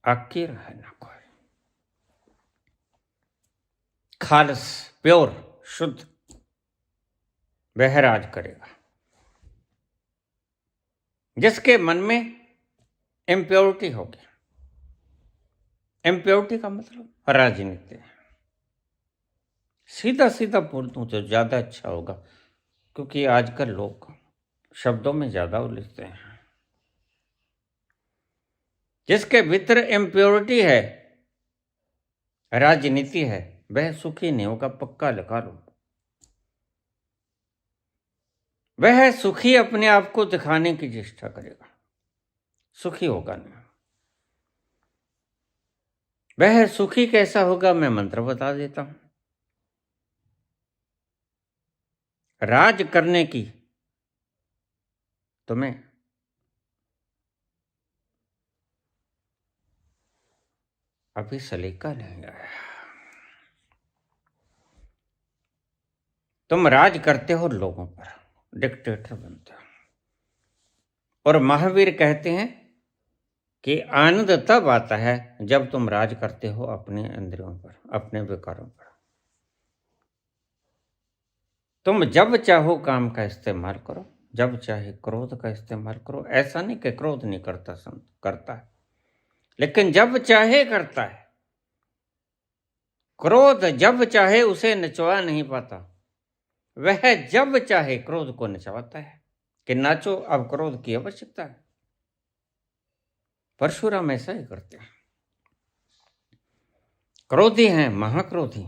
आकिर है ना कोई, खालस प्योर शुद्ध वह राज करेगा। जिसके मन में इम्प्योरिटी होगी, इम्प्योरिटी का मतलब राजनीति है। सीधा सीधा बोल दूं तो ज्यादा अच्छा होगा, क्योंकि आजकल लोग शब्दों में ज्यादा उलझते हैं। जिसके भीतर इम्प्योरिटी है, राजनीति है, वह सुखी नहीं होगा, पक्का लिखा लो। वह सुखी अपने आप को दिखाने की चेष्टा करेगा, सुखी होगा नहीं। वह सुखी कैसा होगा, मैं मंत्र बता देता हूं। राज करने की तुम्हें अभी सलीका नहीं आया। तुम राज करते हो लोगों पर, डिक्टेटर बनते हो। और महावीर कहते हैं कि आनंद तब आता है जब तुम राज करते हो अपने इंद्रियों पर, अपने विकारों पर। तुम जब चाहो काम का इस्तेमाल करो, जब चाहे क्रोध का इस्तेमाल करो। ऐसा नहीं कि क्रोध नहीं करता, संत करता है, लेकिन जब चाहे करता है। क्रोध जब चाहे उसे नचवा नहीं पाता, वह जब चाहे क्रोध को नचवाता है कि नाचो, अब क्रोध की आवश्यकता है। परशुराम ऐसा ही करते हैं, क्रोधी हैं, महाक्रोधी।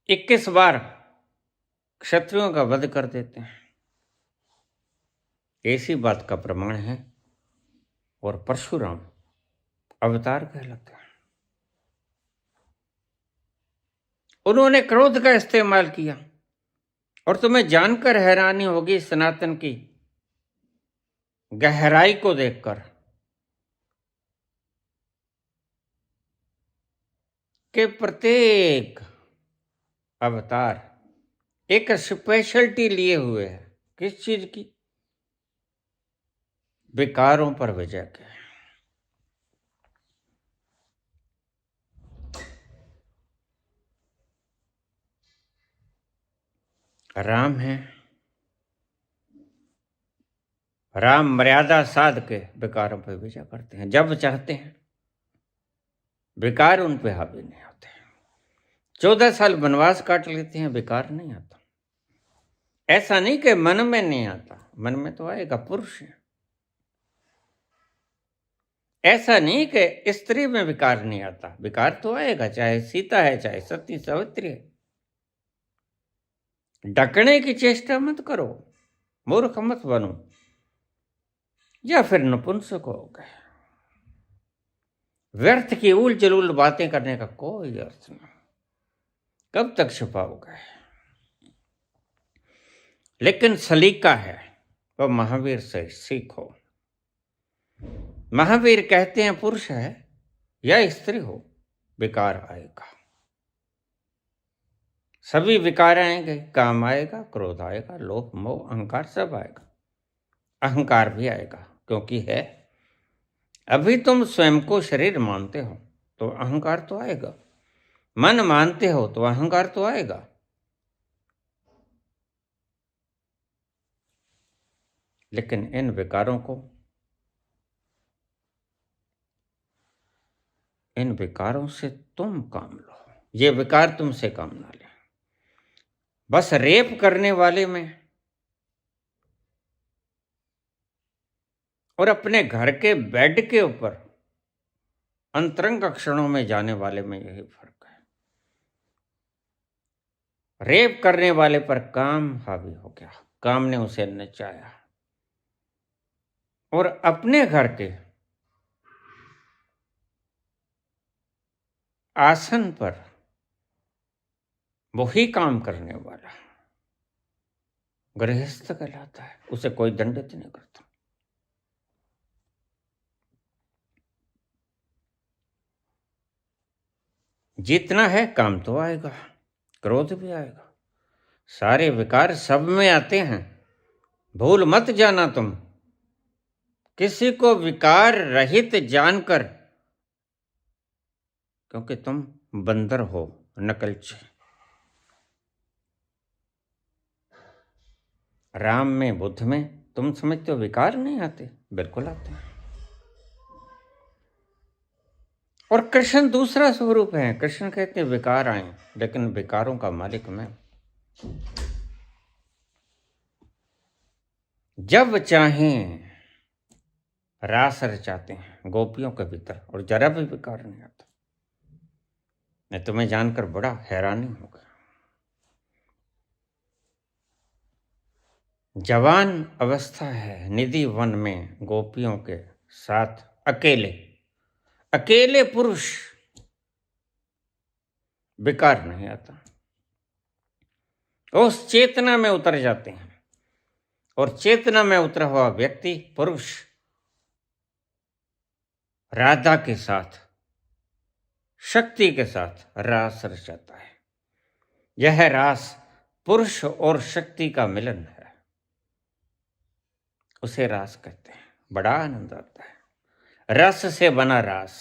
21 बार क्षत्रियों का वध कर देते हैं। ऐसी बात का प्रमाण है। और परशुराम अवतार कहलाते हैं। उन्होंने क्रोध का इस्तेमाल किया। और तुम्हें जानकर हैरानी होगी सनातन की गहराई को देखकर, कि प्रत्येक अवतार एक स्पेशलिटी लिए हुए है। किस चीज की? विकारों पर विजय के। राम है, राम मर्यादा साध के विकारों पर विजय करते हैं। जब चाहते हैं विकार उन पे हावी नहीं होते। 14 साल वनवास काट लेते हैं, विकार नहीं आता। ऐसा नहीं कि मन में नहीं आता, मन में तो आएगा, पुरुष है। ऐसा नहीं कि स्त्री में विकार नहीं आता, विकार तो आएगा, चाहे सीता है, चाहे सती सावित्री है। ढकने की चेष्टा मत करो, मूर्ख मत बनो, या फिर नपुंसक हो गए। व्यर्थ की उल जलूल बातें करने का कोई अर्थ नहीं। कब तक छुपाओगे? लेकिन सलीका है, वो महावीर से सीखो। महावीर कहते हैं पुरुष है या स्त्री हो, विकार आएगा। सभी विकार आएंगे, काम आएगा, क्रोध आएगा, लोभ मोह अहंकार सब आएगा। अहंकार भी आएगा, क्योंकि है। अभी तुम स्वयं को शरीर मानते हो तो अहंकार तो आएगा, मन मानते हो तो अहंकार तो आएगा। लेकिन इन विकारों को, इन विकारों से तुम काम लो, ये विकार तुमसे काम ना ले। बस रेप करने वाले में और अपने घर के बेड के ऊपर अंतरंग क्षणों में जाने वाले में यही फर्क है। रेप करने वाले पर काम हावी हो गया, काम ने उसे नचाया। और अपने घर के आसन पर वही काम करने वाला गृहस्थ कहलाता है, उसे कोई दंडित नहीं करता। जितना है काम तो आएगा, क्रोध भी आएगा, सारे विकार सब में आते हैं। भूल मत जाना तुम, किसी को विकार रहित जानकर क्योंकि तुम बंदर हो, नकलचे। राम में, बुद्ध में तुम समझते हो विकार नहीं आते? बिल्कुल आते हैं। और कृष्ण दूसरा स्वरूप है। कृष्ण कहते हैं विकार आए, लेकिन विकारों का मालिक मैं। जब चाहें रास रचाते हैं गोपियों के भीतर, और जरा भी विकार नहीं आता। मैं तुम्हें जानकर बड़ा हैरानी होगा। जवान अवस्था है, निधि वन में गोपियों के साथ अकेले, अकेले पुरुष, विकार नहीं आता। उस चेतना में उतर जाते हैं, और चेतना में उतरा हुआ व्यक्ति, पुरुष, राधा के साथ, शक्ति के साथ रास रचाता है। यह रास पुरुष और शक्ति का मिलन है, उसे रास कहते हैं। बड़ा आनंद आता है, रस से बना रास।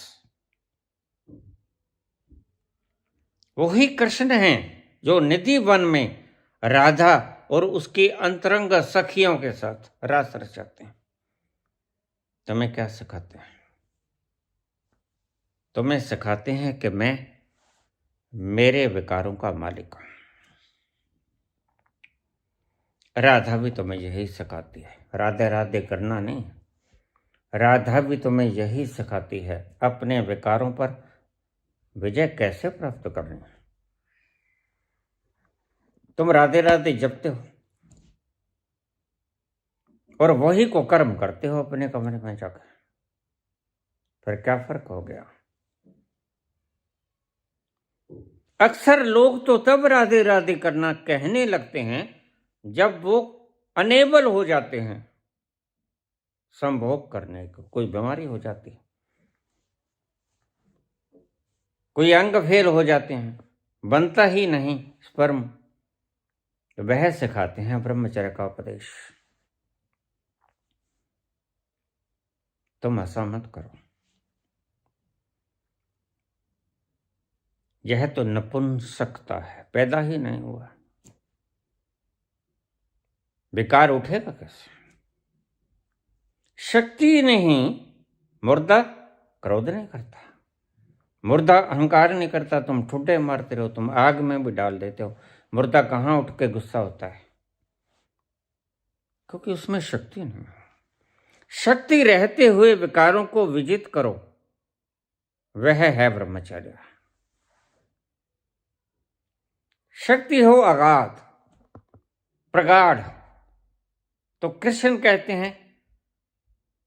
वही कृष्ण हैं जो निधि वन में राधा और उसकी अंतरंग सखियों के साथ रास रचाते हैं। तुम्हें क्या सिखाते हैं? तुम्हें सिखाते हैं कि मैं मेरे विकारों का मालिक हूं। राधा भी तुम्हें यही सिखाती है, राधे राधे करना नहीं। राधा भी तुम्हें यही सिखाती है, अपने विकारों पर विजय कैसे प्राप्त करनी है। तुम राधे राधे जपते हो और वही को कर्म करते हो अपने कमरे में जाकर, फिर क्या फर्क हो गया? अक्सर लोग तो तब राधे राधे करना कहने लगते हैं जब वो अनेबल हो जाते हैं संभोग करने को। कोई बीमारी हो जाती है, कोई अंग फेल हो जाते हैं, बनता ही नहीं स्पर्म, तो वह सिखाते हैं ब्रह्मचर्य का उपदेश। तुम ऐसा मत करो। यह तो नपुंसकता है, पैदा ही नहीं हुआ, विकार उठेगा कैसे? शक्ति नहीं, मुर्दा क्रोध नहीं करता, मुर्दा अहंकार नहीं करता। तुम ठुड्डे मारते रहो, तुम आग में भी डाल देते हो, मुर्दा कहाँ उठ के गुस्सा होता है? क्योंकि उसमें शक्ति नहीं। शक्ति रहते हुए विकारों को विजित करो, वह है ब्रह्मचर्य। शक्ति हो अगाध, प्रगाढ़, तो कृष्ण कहते हैं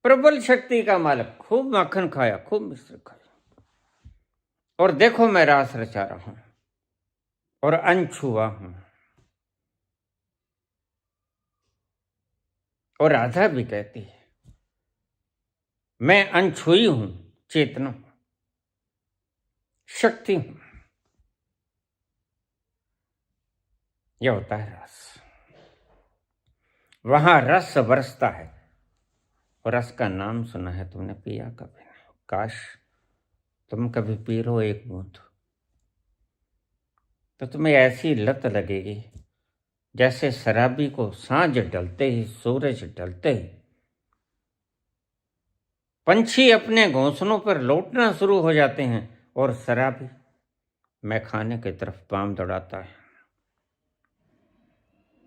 प्रबल शक्ति का मालिक। खूब माखन खाया, खूब मिश्र खाया, और देखो मैं रास रचा रहा हूं और अनछुआ हूं। और राधा भी कहती है मैं अनछुई हूं, चेतना हूं, शक्ति हूं। यह होता है रस। वहां रस बरसता है, और रस का नाम सुना है तुमने, पिया कभी नहीं। काश तुम कभी पी लो एक बूंद, तो तुम्हें ऐसी लत लगेगी जैसे शराबी को सांझ ढलते ही, सूरज ढलते ही पंछी अपने घोंसलों पर लौटना शुरू हो जाते हैं, और शराबी मैखाने की तरफ पांव दौड़ाता है।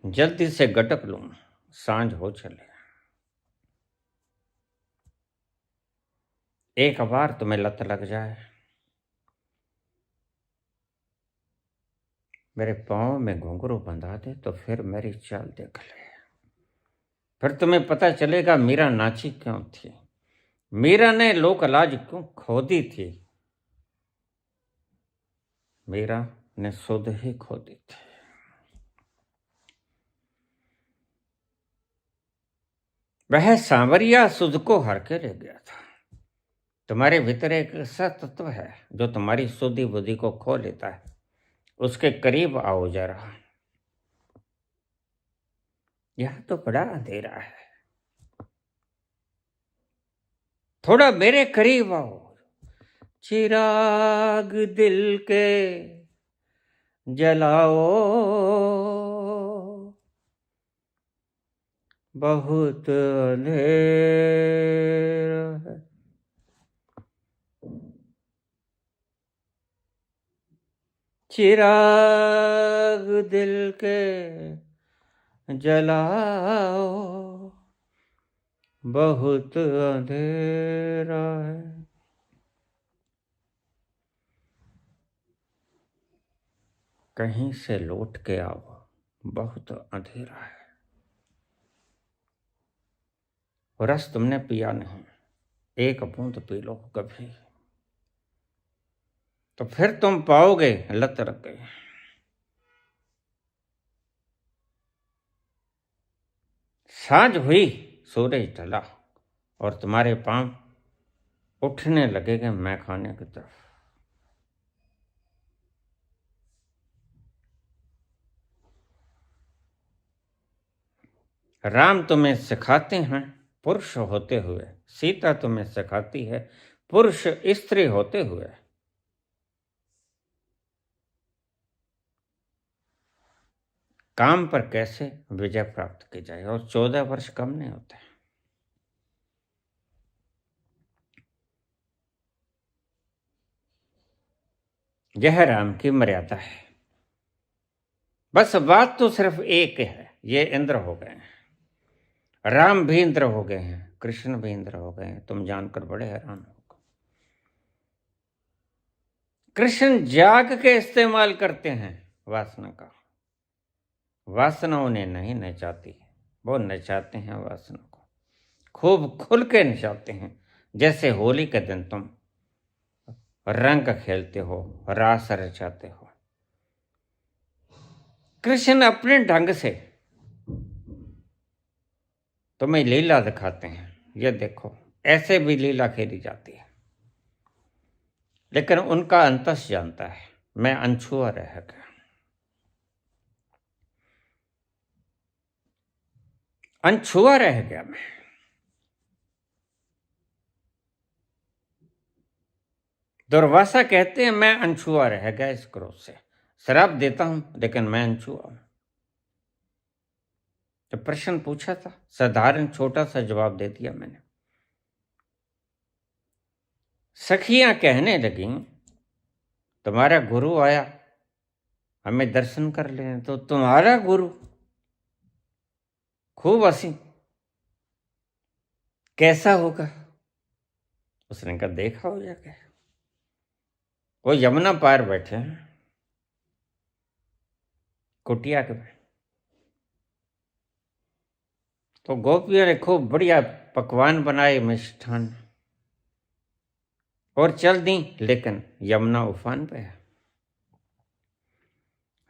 जल्दी से गटक लूं, सांझ हो चले। एक बार तुम्हें लत लग जाए, मेरे पांव में घुंघरू बंधा दे, तो फिर मेरी चाल देख ले। फिर तुम्हें पता चलेगा मीरा नाची क्यों थी, मीरा ने लोक लाज क्यों खो दी थी। मीरा ने सुध ही खो दी थी। वह सांवरिया सुध को हर के ले गया था। तुम्हारे भीतर एक ऐसा तत्व है जो तुम्हारी सुधि बुद्धि को खो लेता है, उसके करीब आओ जरा। यह तो बड़ा अंधेरा है, थोड़ा मेरे करीब आओ। चिराग दिल के जलाओ, बहुत अंधेरा है। चिराग दिल के जलाओ, बहुत अंधेरा है। कहीं से लौट के आओ, बहुत अंधेरा है। रस तुमने पिया नहीं, एक बूंद पी लो कभी, तो फिर तुम पाओगे लत लग गई। सांझ हुई, सूरज ढला और तुम्हारे पांव उठने लगेंगे मैखाने की तरफ। राम तुम्हें सिखाते हैं पुरुष होते हुए, सीता तुम्हें सिखाती है पुरुष स्त्री होते हुए। काम पर कैसे विजय प्राप्त की जाए, और 14 वर्ष कम नहीं होते। यह राम की मर्यादा है। बस बात तो सिर्फ एक है, ये इंद्र हो गए हैं, राम भी इंद्र हो गए हैं, कृष्ण भी इंद्र हो गए हैं। तुम जानकर बड़े हैरान हो। कृष्ण जाग के इस्तेमाल करते हैं वासना का। वासना उन्हें नहीं नचाती, वो नचाते हैं वासना को, खूब खुल के नचाते हैं। जैसे होली के दिन तुम रंग खेलते हो, रास रचाते हो। कृष्ण अपने ढंग से तुम्हें लीला दिखाते हैं। ये देखो, ऐसे भी लीला खेली जाती है, लेकिन उनका अंतस जानता है, मैं अनछुआ रह गया। अनछुआ रह गया मैं। दुर्वासा कहते हैं मैं अनछुआ रह गया इस क्रोध से, शराब देता हूं लेकिन मैं अनछुआ हूं। जब प्रश्न पूछा था, साधारण छोटा सा जवाब दे दिया मैंने। सखियां कहने लगी तुम्हारा गुरु आया, हमें दर्शन कर लेने। तो तुम्हारा गुरु? खूब हंसी। कैसा होगा? उसने कहा देखा हो जाके, वो यमुना पार बैठे हैं कुटिया के। तो गोपियों ने खूब बढ़िया पकवान बनाए, मिष्ठान, और चल दी। लेकिन यमुना उफान पे है,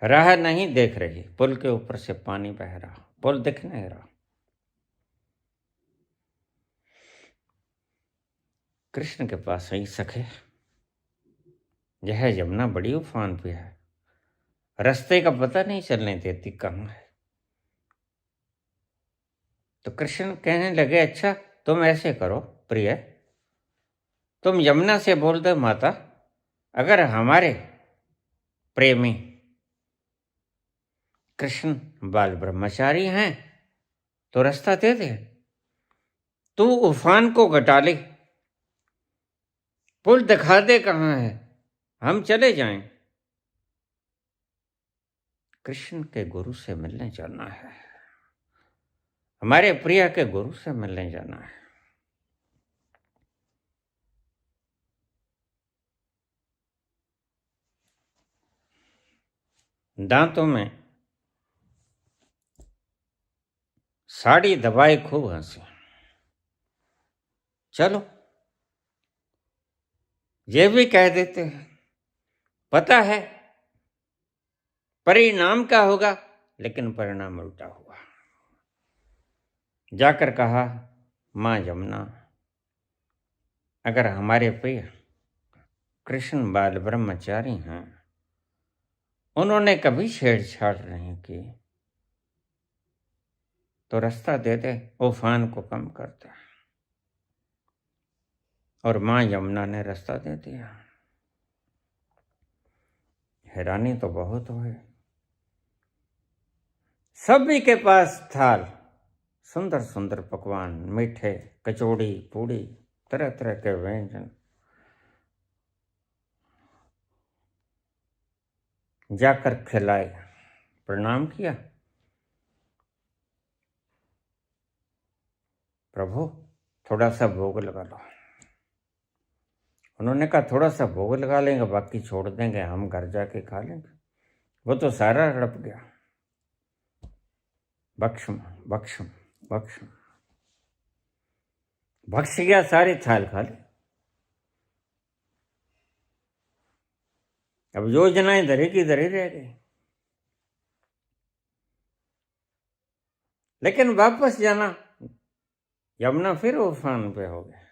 राह नहीं देख रही, पुल के ऊपर से पानी बह रहा, पुल दिख नहीं रहा। कृष्ण के पास आई सखे, यह यमुना बड़ी उफान पे है, रास्ते का पता नहीं चलने देती कहाँ है। तो कृष्ण कहने लगे अच्छा तुम ऐसे करो प्रिय, तुम यमुना से बोल दो माता, अगर हमारे प्रेमी कृष्ण बाल ब्रह्मचारी हैं तो रास्ता दे दे, तू उफान को घटा ले, पुल दिखा दे कहाँ है, हम चले जाएं। कृष्ण के गुरु से मिलने जाना है, हमारे प्रिय के गुरु से मिलने जाना है। दांतों में साड़ी दबाए खूब हंसे। चलो ये भी कह देते हैं, पता है परिणाम क्या होगा, लेकिन परिणाम उल्टा हुआ। जाकर कहा मां यमुना, अगर हमारे प्रिय कृष्ण बाल ब्रह्मचारी हैं, उन्होंने कभी छेड़छाड़ नहीं की, तो रास्ता दे दे, उफान को कम कर दे। और मां यमुना ने रास्ता दे दिया। हैरानी तो बहुत हुई। सभी के पास थाल, सुंदर सुंदर पकवान, मीठे, कचौड़ी, पूड़ी, तरह तरह के व्यंजन। जाकर खिलाए, प्रणाम किया, प्रभु थोड़ा सा भोग लगा लो। उन्होंने कहा थोड़ा सा भोग लगा लेंगे, बाकी छोड़ देंगे, हम घर जाके खा लेंगे। वो तो सारा हड़प गया। बख्श बख्श बख्श, बख्श गया, सारी थाल खा ली। अब योजनाएं धरी की धरी रह गई। लेकिन वापस जाना, यमुना फिर उफान पे हो गया।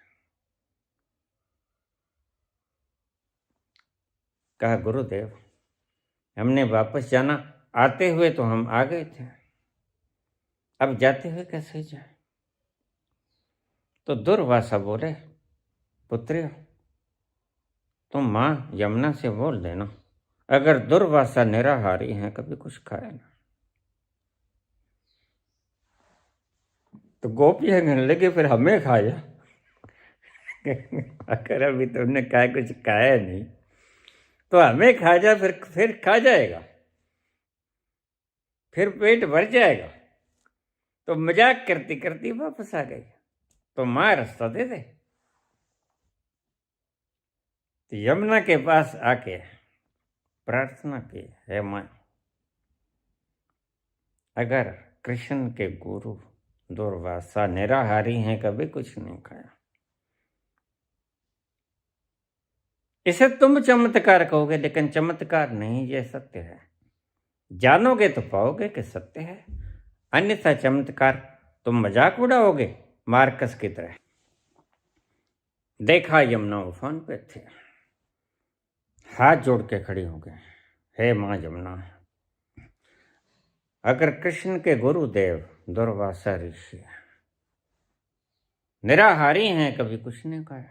कहा गुरुदेव, हमने वापस जाना, आते हुए तो हम आ गए थे, अब जाते हुए कैसे जाए? तो दुर्वासा बोले, पुत्री तुम मां यमुना से बोल देना, अगर दुर्वासा निराहारी हैं कभी कुछ खाए ना। तो गोपियां कहने लगे फिर हमें खाया। अगर अभी तुमने कहा कुछ खाया नहीं तो हमें खा जा, फिर खा जाएगा, फिर पेट भर जाएगा। तो मजाक करती करती वापस आ गई। तो मां रास्ता दे दे। तो यमुना के पास आके प्रार्थना की, हे मां, अगर कृष्ण के गुरु दुर्वासा निराहारी हैं, कभी कुछ नहीं खाया, इसे तुम चमत्कार कहोगे, लेकिन चमत्कार नहीं, ये सत्य है। जानोगे तो पाओगे कि सत्य है, अन्यथा चमत्कार तुम मजाक उड़ाओगे मार्कस की तरह। देखा यमुना उफान पे थे, हाथ जोड़ के खड़ी हो गए, हे मां यमुना, अगर कृष्ण के गुरुदेव दुर्वासा ऋषि निराहारी हैं, कभी कुछ नहीं खाया।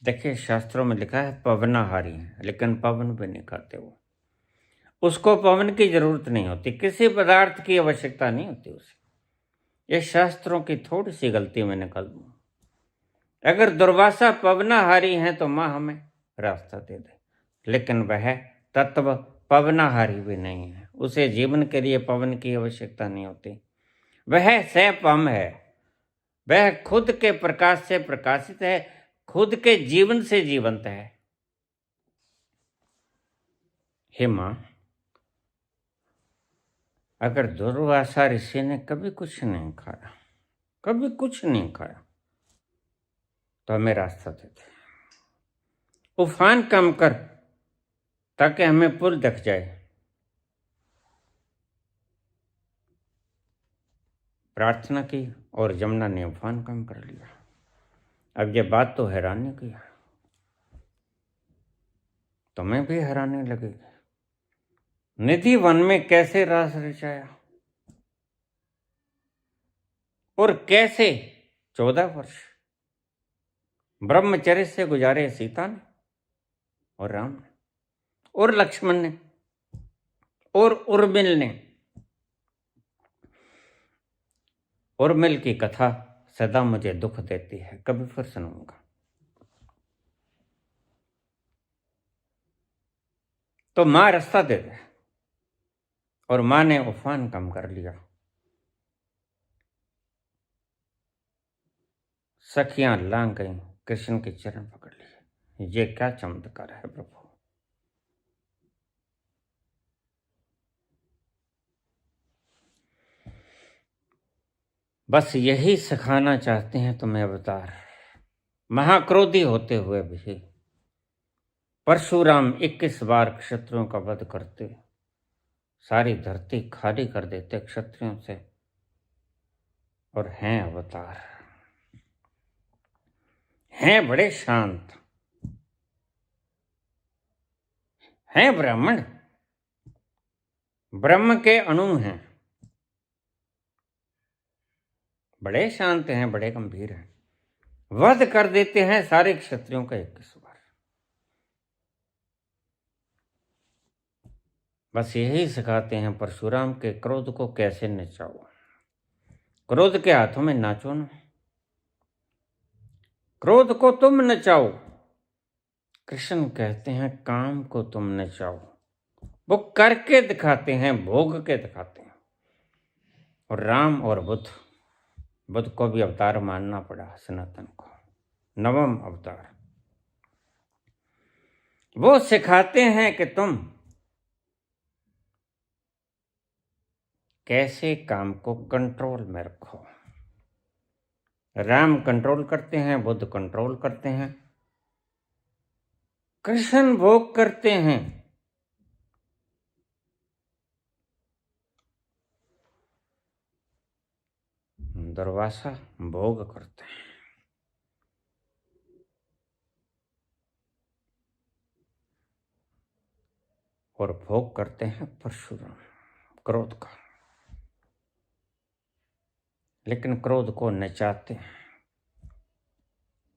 देखिए शास्त्रों में लिखा है पवनाहारी हैं, लेकिन पवन भी नहीं खाते वो। उसको पवन की जरूरत नहीं होती, किसी पदार्थ की आवश्यकता नहीं होती उसे। ये शास्त्रों की थोड़ी सी गलती मैं निकाल दूं। अगर दुर्वासा पवनाहारी हैं तो मां हमें रास्ता दे दे, लेकिन वह तत्व पवनाहारी भी नहीं है, उसे जीवन के लिए पवन की आवश्यकता नहीं होती। वह सैपम है, वह खुद के प्रकाश से प्रकाशित है, खुद के जीवन से जीवंत है। हे मां, अगर दुर्वासा ऋषि ने कभी कुछ नहीं खाया, कभी कुछ नहीं खाया, तो हमें रास्ता दे दे, उफान कम कर ताकि हमें पुल दिख जाए। प्रार्थना की और यमुना ने उफान कम कर लिया। अब ये बात तो हैरानी की है, तुम्हें भी हैरानी लगेगी। निधि वन में कैसे रास रचाया और कैसे 14 वर्ष ब्रह्मचर्य से गुजारे सीता ने और राम ने और लक्ष्मण ने और उर्मिल ने। उर्मिल की कथा सदा मुझे दुख देती है, कभी फिर सुनूंगा। तो मां रास्ता दे दे, और मां ने उफान कम कर लिया। सखियां लांग गईं, कृष्ण के चरण पकड़ लिए। ये क्या चमत्कार है प्रभु। बस यही सिखाना चाहते हैं तुम्हें अवतार। महाक्रोधी होते हुए भी परशुराम 21 बार क्षत्रियों का वध करते, सारी धरती खाली कर देते क्षत्रियों से, और हैं अवतार, हैं बड़े शांत, हैं ब्राह्मण, ब्रह्म के अणु हैं, बड़े शांत हैं, बड़े गंभीर हैं, वध कर देते हैं सारे क्षत्रियों का 21 बार। बस यही सिखाते हैं परशुराम के क्रोध को कैसे नचाओ। क्रोध के हाथों में नाचो ना, क्रोध को तुम नचाओ। कृष्ण कहते हैं काम को तुम नचाओ। वो करके दिखाते हैं, भोग के दिखाते हैं। और राम और बुद्ध को भी अवतार मानना पड़ा, सनातन को नवम अवतार। वो सिखाते हैं कि तुम कैसे काम को कंट्रोल में रखो। राम कंट्रोल करते हैं, बुद्ध कंट्रोल करते हैं, कृष्ण भोग करते हैं। दुर्वासा भोग करते हैं। और भोग करते हैं परशुराम क्रोध का। लेकिन क्रोध को नचाते हैं,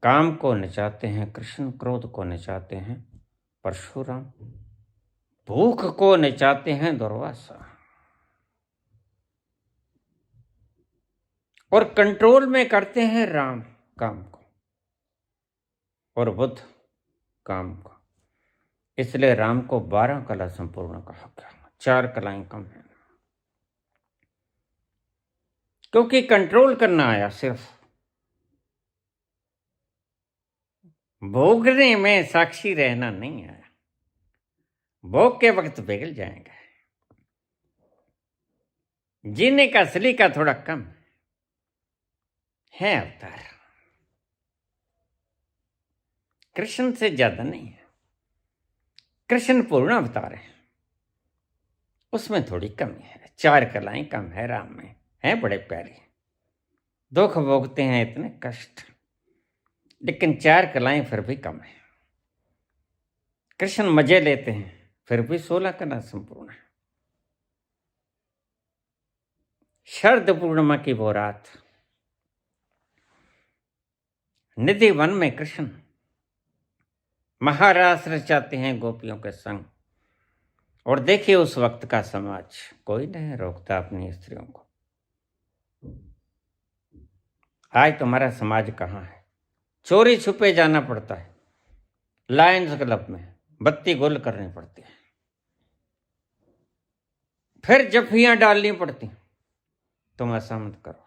काम को नचाते हैं कृष्ण, क्रोध को नचाते हैं परशुराम, भूख को नचाते हैं दुर्वासा, और कंट्रोल में करते हैं राम काम को और बुद्ध काम को। इसलिए राम को 12 कला संपूर्ण कहा गया, 4 कलाएं कम है, क्योंकि कंट्रोल करना आया, सिर्फ भोगने में साक्षी रहना नहीं आया। भोग के वक्त पिघल जाएंगे, जीने का सलीका थोड़ा कम है। अवतार कृष्ण से ज्यादा नहीं है, कृष्ण पूर्ण अवतार है, उसमें थोड़ी कमी है। 4 कलाएं कम है राम में, है बड़े प्यारे, दुख भोगते हैं इतने कष्ट, लेकिन 4 कलाएं फिर भी कम है। कृष्ण मजे लेते हैं, फिर भी 16 कला संपूर्ण है। शरद पूर्णिमा की वो रात, निधि वन में कृष्ण महारास रचाते हैं गोपियों के संग। और देखिए उस वक्त का समाज, कोई नहीं रोकता अपनी स्त्रियों को। आज तुम्हारा समाज कहाँ है? चोरी छुपे जाना पड़ता है, लायंस क्लब में बत्ती गुल करनी पड़ती है, फिर जफ्फियां डालनी पड़ती। तुम ऐसा मत करो।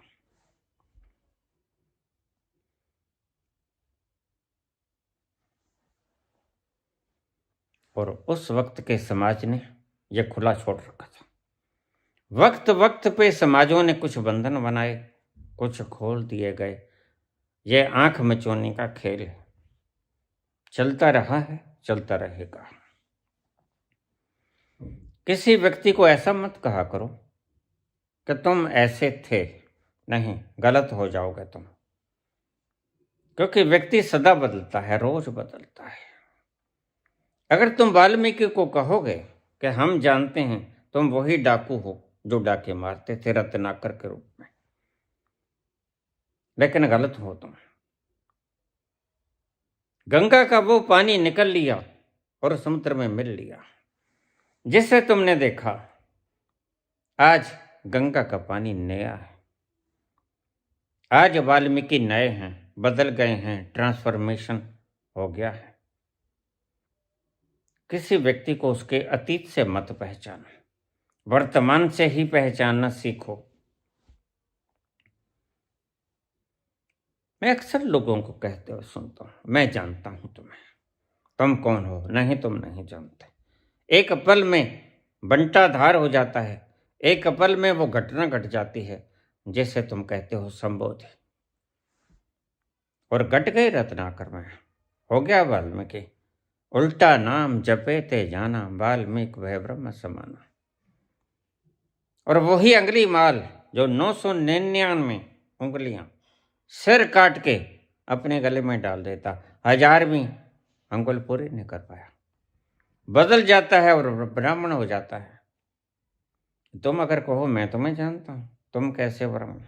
और उस वक्त के समाज ने यह खुला छोड़ रखा था। वक्त वक्त पे समाजों ने कुछ बंधन बनाए, कुछ खोल दिए गए। यह आंख मचोने का खेल है, चलता रहा है, चलता रहेगा। किसी व्यक्ति को ऐसा मत कहा करो कि तुम ऐसे थे, नहीं, गलत हो जाओगे तुम, क्योंकि व्यक्ति सदा बदलता है, रोज बदलता है। अगर तुम वाल्मीकि को कहोगे कि हम जानते हैं तुम वही डाकू हो जो डाके मारते थे रत्नाकर के रूप में, लेकिन गलत हो तुम। गंगा का वो पानी निकल लिया और समुद्र में मिल लिया, जिसे तुमने देखा। आज गंगा का पानी नया है, आज वाल्मीकि नए हैं, बदल गए हैं, ट्रांसफॉर्मेशन हो गया है। किसी व्यक्ति को उसके अतीत से मत पहचानो, वर्तमान से ही पहचानना सीखो। मैं अक्सर लोगों को कहते हुए सुनता हूं, मैं जानता हूं तुम्हें, तुम कौन हो? नहीं, तुम नहीं जानते। एक पल में बंटाधार हो जाता है, एक पल में वो घटना घट जाती है जैसे तुम कहते हो संबोधि। और घट गए रत्नाकर में, हो गया वाल्मीकि। उल्टा नाम जपे ते जाना, वाल्मीकि वह ब्रह्म समाना। और वही अंगुली माल जो 999 उंगलियां सिर काट के अपने गले में डाल देता, 1000वीं अंगुल पूरी नहीं कर पाया, बदल जाता है और ब्राह्मण हो जाता है। तुम अगर कहो मैं तुम्हें जानता हूं, तुम कैसे ब्राह्मण?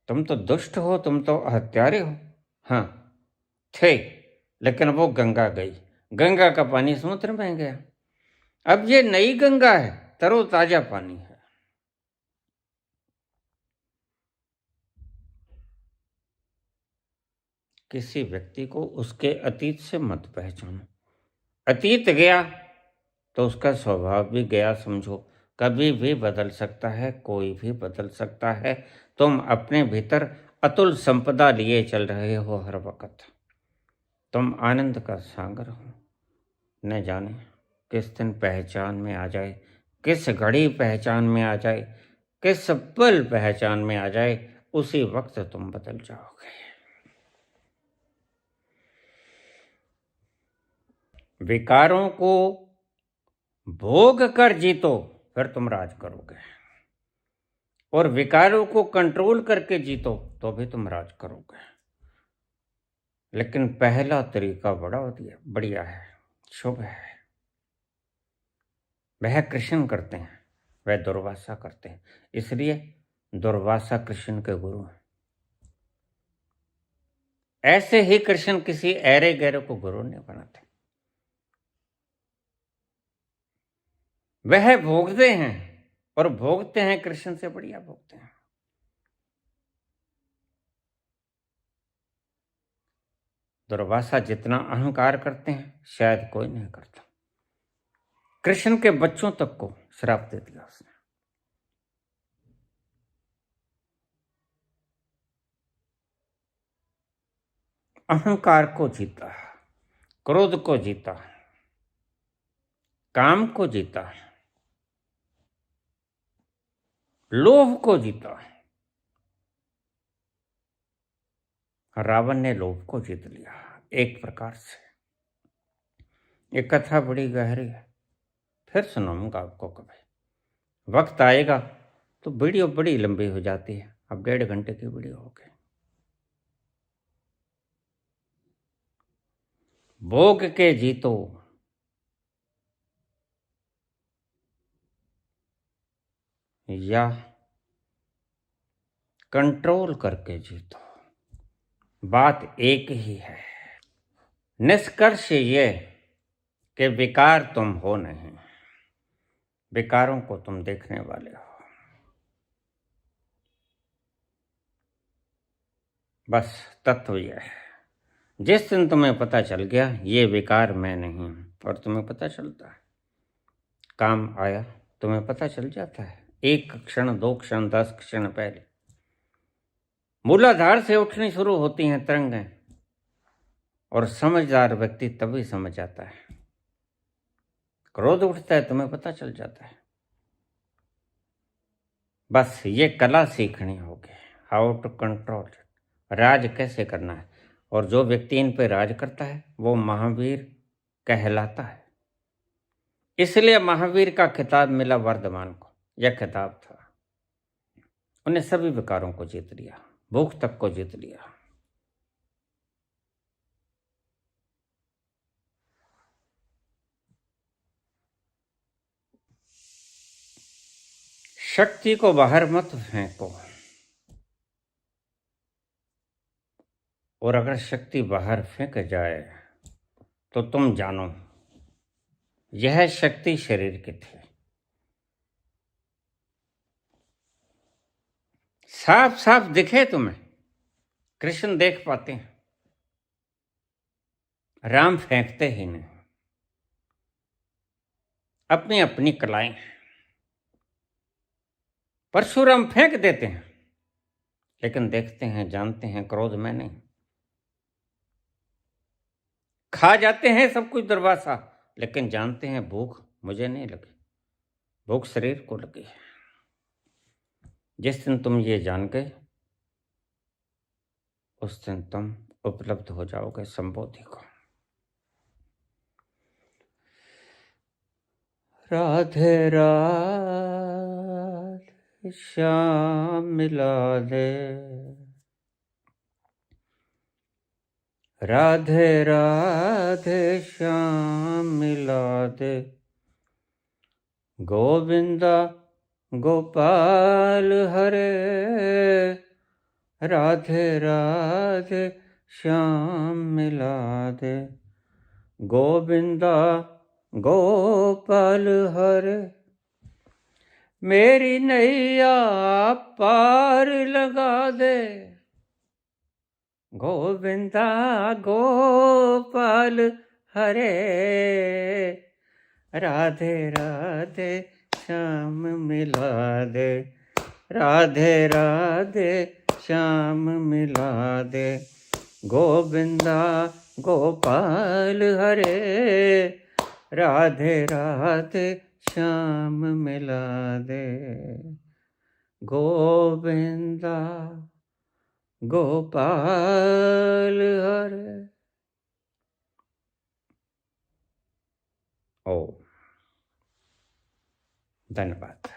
तुम तो दुष्ट हो, तुम तो हत्यारे हो। हाँ थे, लेकिन वो गंगा गई, गंगा का पानी समुद्र में गया। अब ये नई गंगा है, तरोताजा पानी है। किसी व्यक्ति को उसके अतीत से मत पहचानो। अतीत गया तो उसका स्वभाव भी गया समझो। कभी भी बदल सकता है, कोई भी बदल सकता है। तुम अपने भीतर अतुल संपदा लिए चल रहे हो हर वक्त। तुम आनंद का सागर हो। न जाने किस दिन पहचान में आ जाए, किस घड़ी पहचान में आ जाए, किस पल पहचान में आ जाए, उसी वक्त तुम बदल जाओगे। विकारों को भोग कर जीतो, फिर तुम राज करोगे। और विकारों को कंट्रोल करके जीतो तो भी तुम राज करोगे। लेकिन पहला तरीका बड़ा बढ़िया है, शुभ है। वह कृष्ण करते हैं, वह दुर्वासा करते हैं। इसलिए दुर्वासा कृष्ण के गुरु हैं। ऐसे ही कृष्ण किसी ऐरे गैरे को गुरु नहीं बनाते। वह भोगते हैं, और भोगते हैं कृष्ण से बढ़िया भोगते हैं। दुर्वासा जितना अहंकार करते हैं शायद कोई नहीं करता। कृष्ण के बच्चों तक को श्राप दे दिया उसने। अहंकार को जीता, क्रोध को जीता, काम को जीता, लोभ को जीता। रावण ने लोभ को जीत लिया एक प्रकार से। ये कथा बड़ी गहरी है, फिर सुनाऊंगा आपको कभी। वक्त आएगा तो वीडियो बड़ी लंबी हो जाती है। अब 1.5 घंटे की वीडियो हो गई। भोग के जीतो, या कंट्रोल करके जीतो, बात एक ही है। निष्कर्ष ये कि विकार तुम हो नहीं, विकारों को तुम देखने वाले हो। बस तत्व यह है। जिस दिन तुम्हें पता चल गया ये विकार मैं नहीं हूं, और तुम्हें पता चलता है, काम आया तुम्हें पता चल जाता है। 1 क्षण, 2 क्षण, 10 क्षण पहले मूलाधार से उठनी शुरू होती हैं तरंगें, और समझदार व्यक्ति तभी समझ जाता है। क्रोध उठता है तुम्हें पता चल जाता है। बस ये कला सीखनी होगी, हाउ टू कंट्रोल, राज कैसे करना है। और जो व्यक्ति इन पे राज करता है वो महावीर कहलाता है। इसलिए महावीर का खिताब मिला वर्धमान को। यह खिताब था, उन्हें सभी विकारों को जीत लिया, भूख तक को जीत लिया। शक्ति को बाहर मत फेंको, और अगर शक्ति बाहर फेंक जाए तो तुम जानो यह शक्ति शरीर की थी। साफ साफ दिखे तुम्हें, कृष्ण देख पाते हैं, राम फेंकते ही नहीं। अपनी अपनी कलाएं, परशुराम फेंक देते हैं, लेकिन देखते हैं, जानते हैं क्रोध में नहीं। खा जाते हैं सब कुछ दुर्वासा, लेकिन जानते हैं भूख मुझे नहीं लगी, भूख शरीर को लगी है। जिस दिन तुम ये जान गए उस दिन तुम उपलब्ध हो जाओगे संबोधि को। राधे राधे श्याम मिला दे, राधे राधे श्याम मिला दे, गोविंदा गोपाल हरे, राधे राधे श्याम मिला दे, गोविंदा गोपाल हरे। मेरी नैया पार लगा दे, गोविंदा गोपाल हरे। राधे राधे श्याम मिला दे, राधे राधे श्याम मिला दे, गोविंदा गोपाल हरे। राधे राधे श्याम मिला दे, गोविंदा गोपाल हरे। ओ धन्यवाद।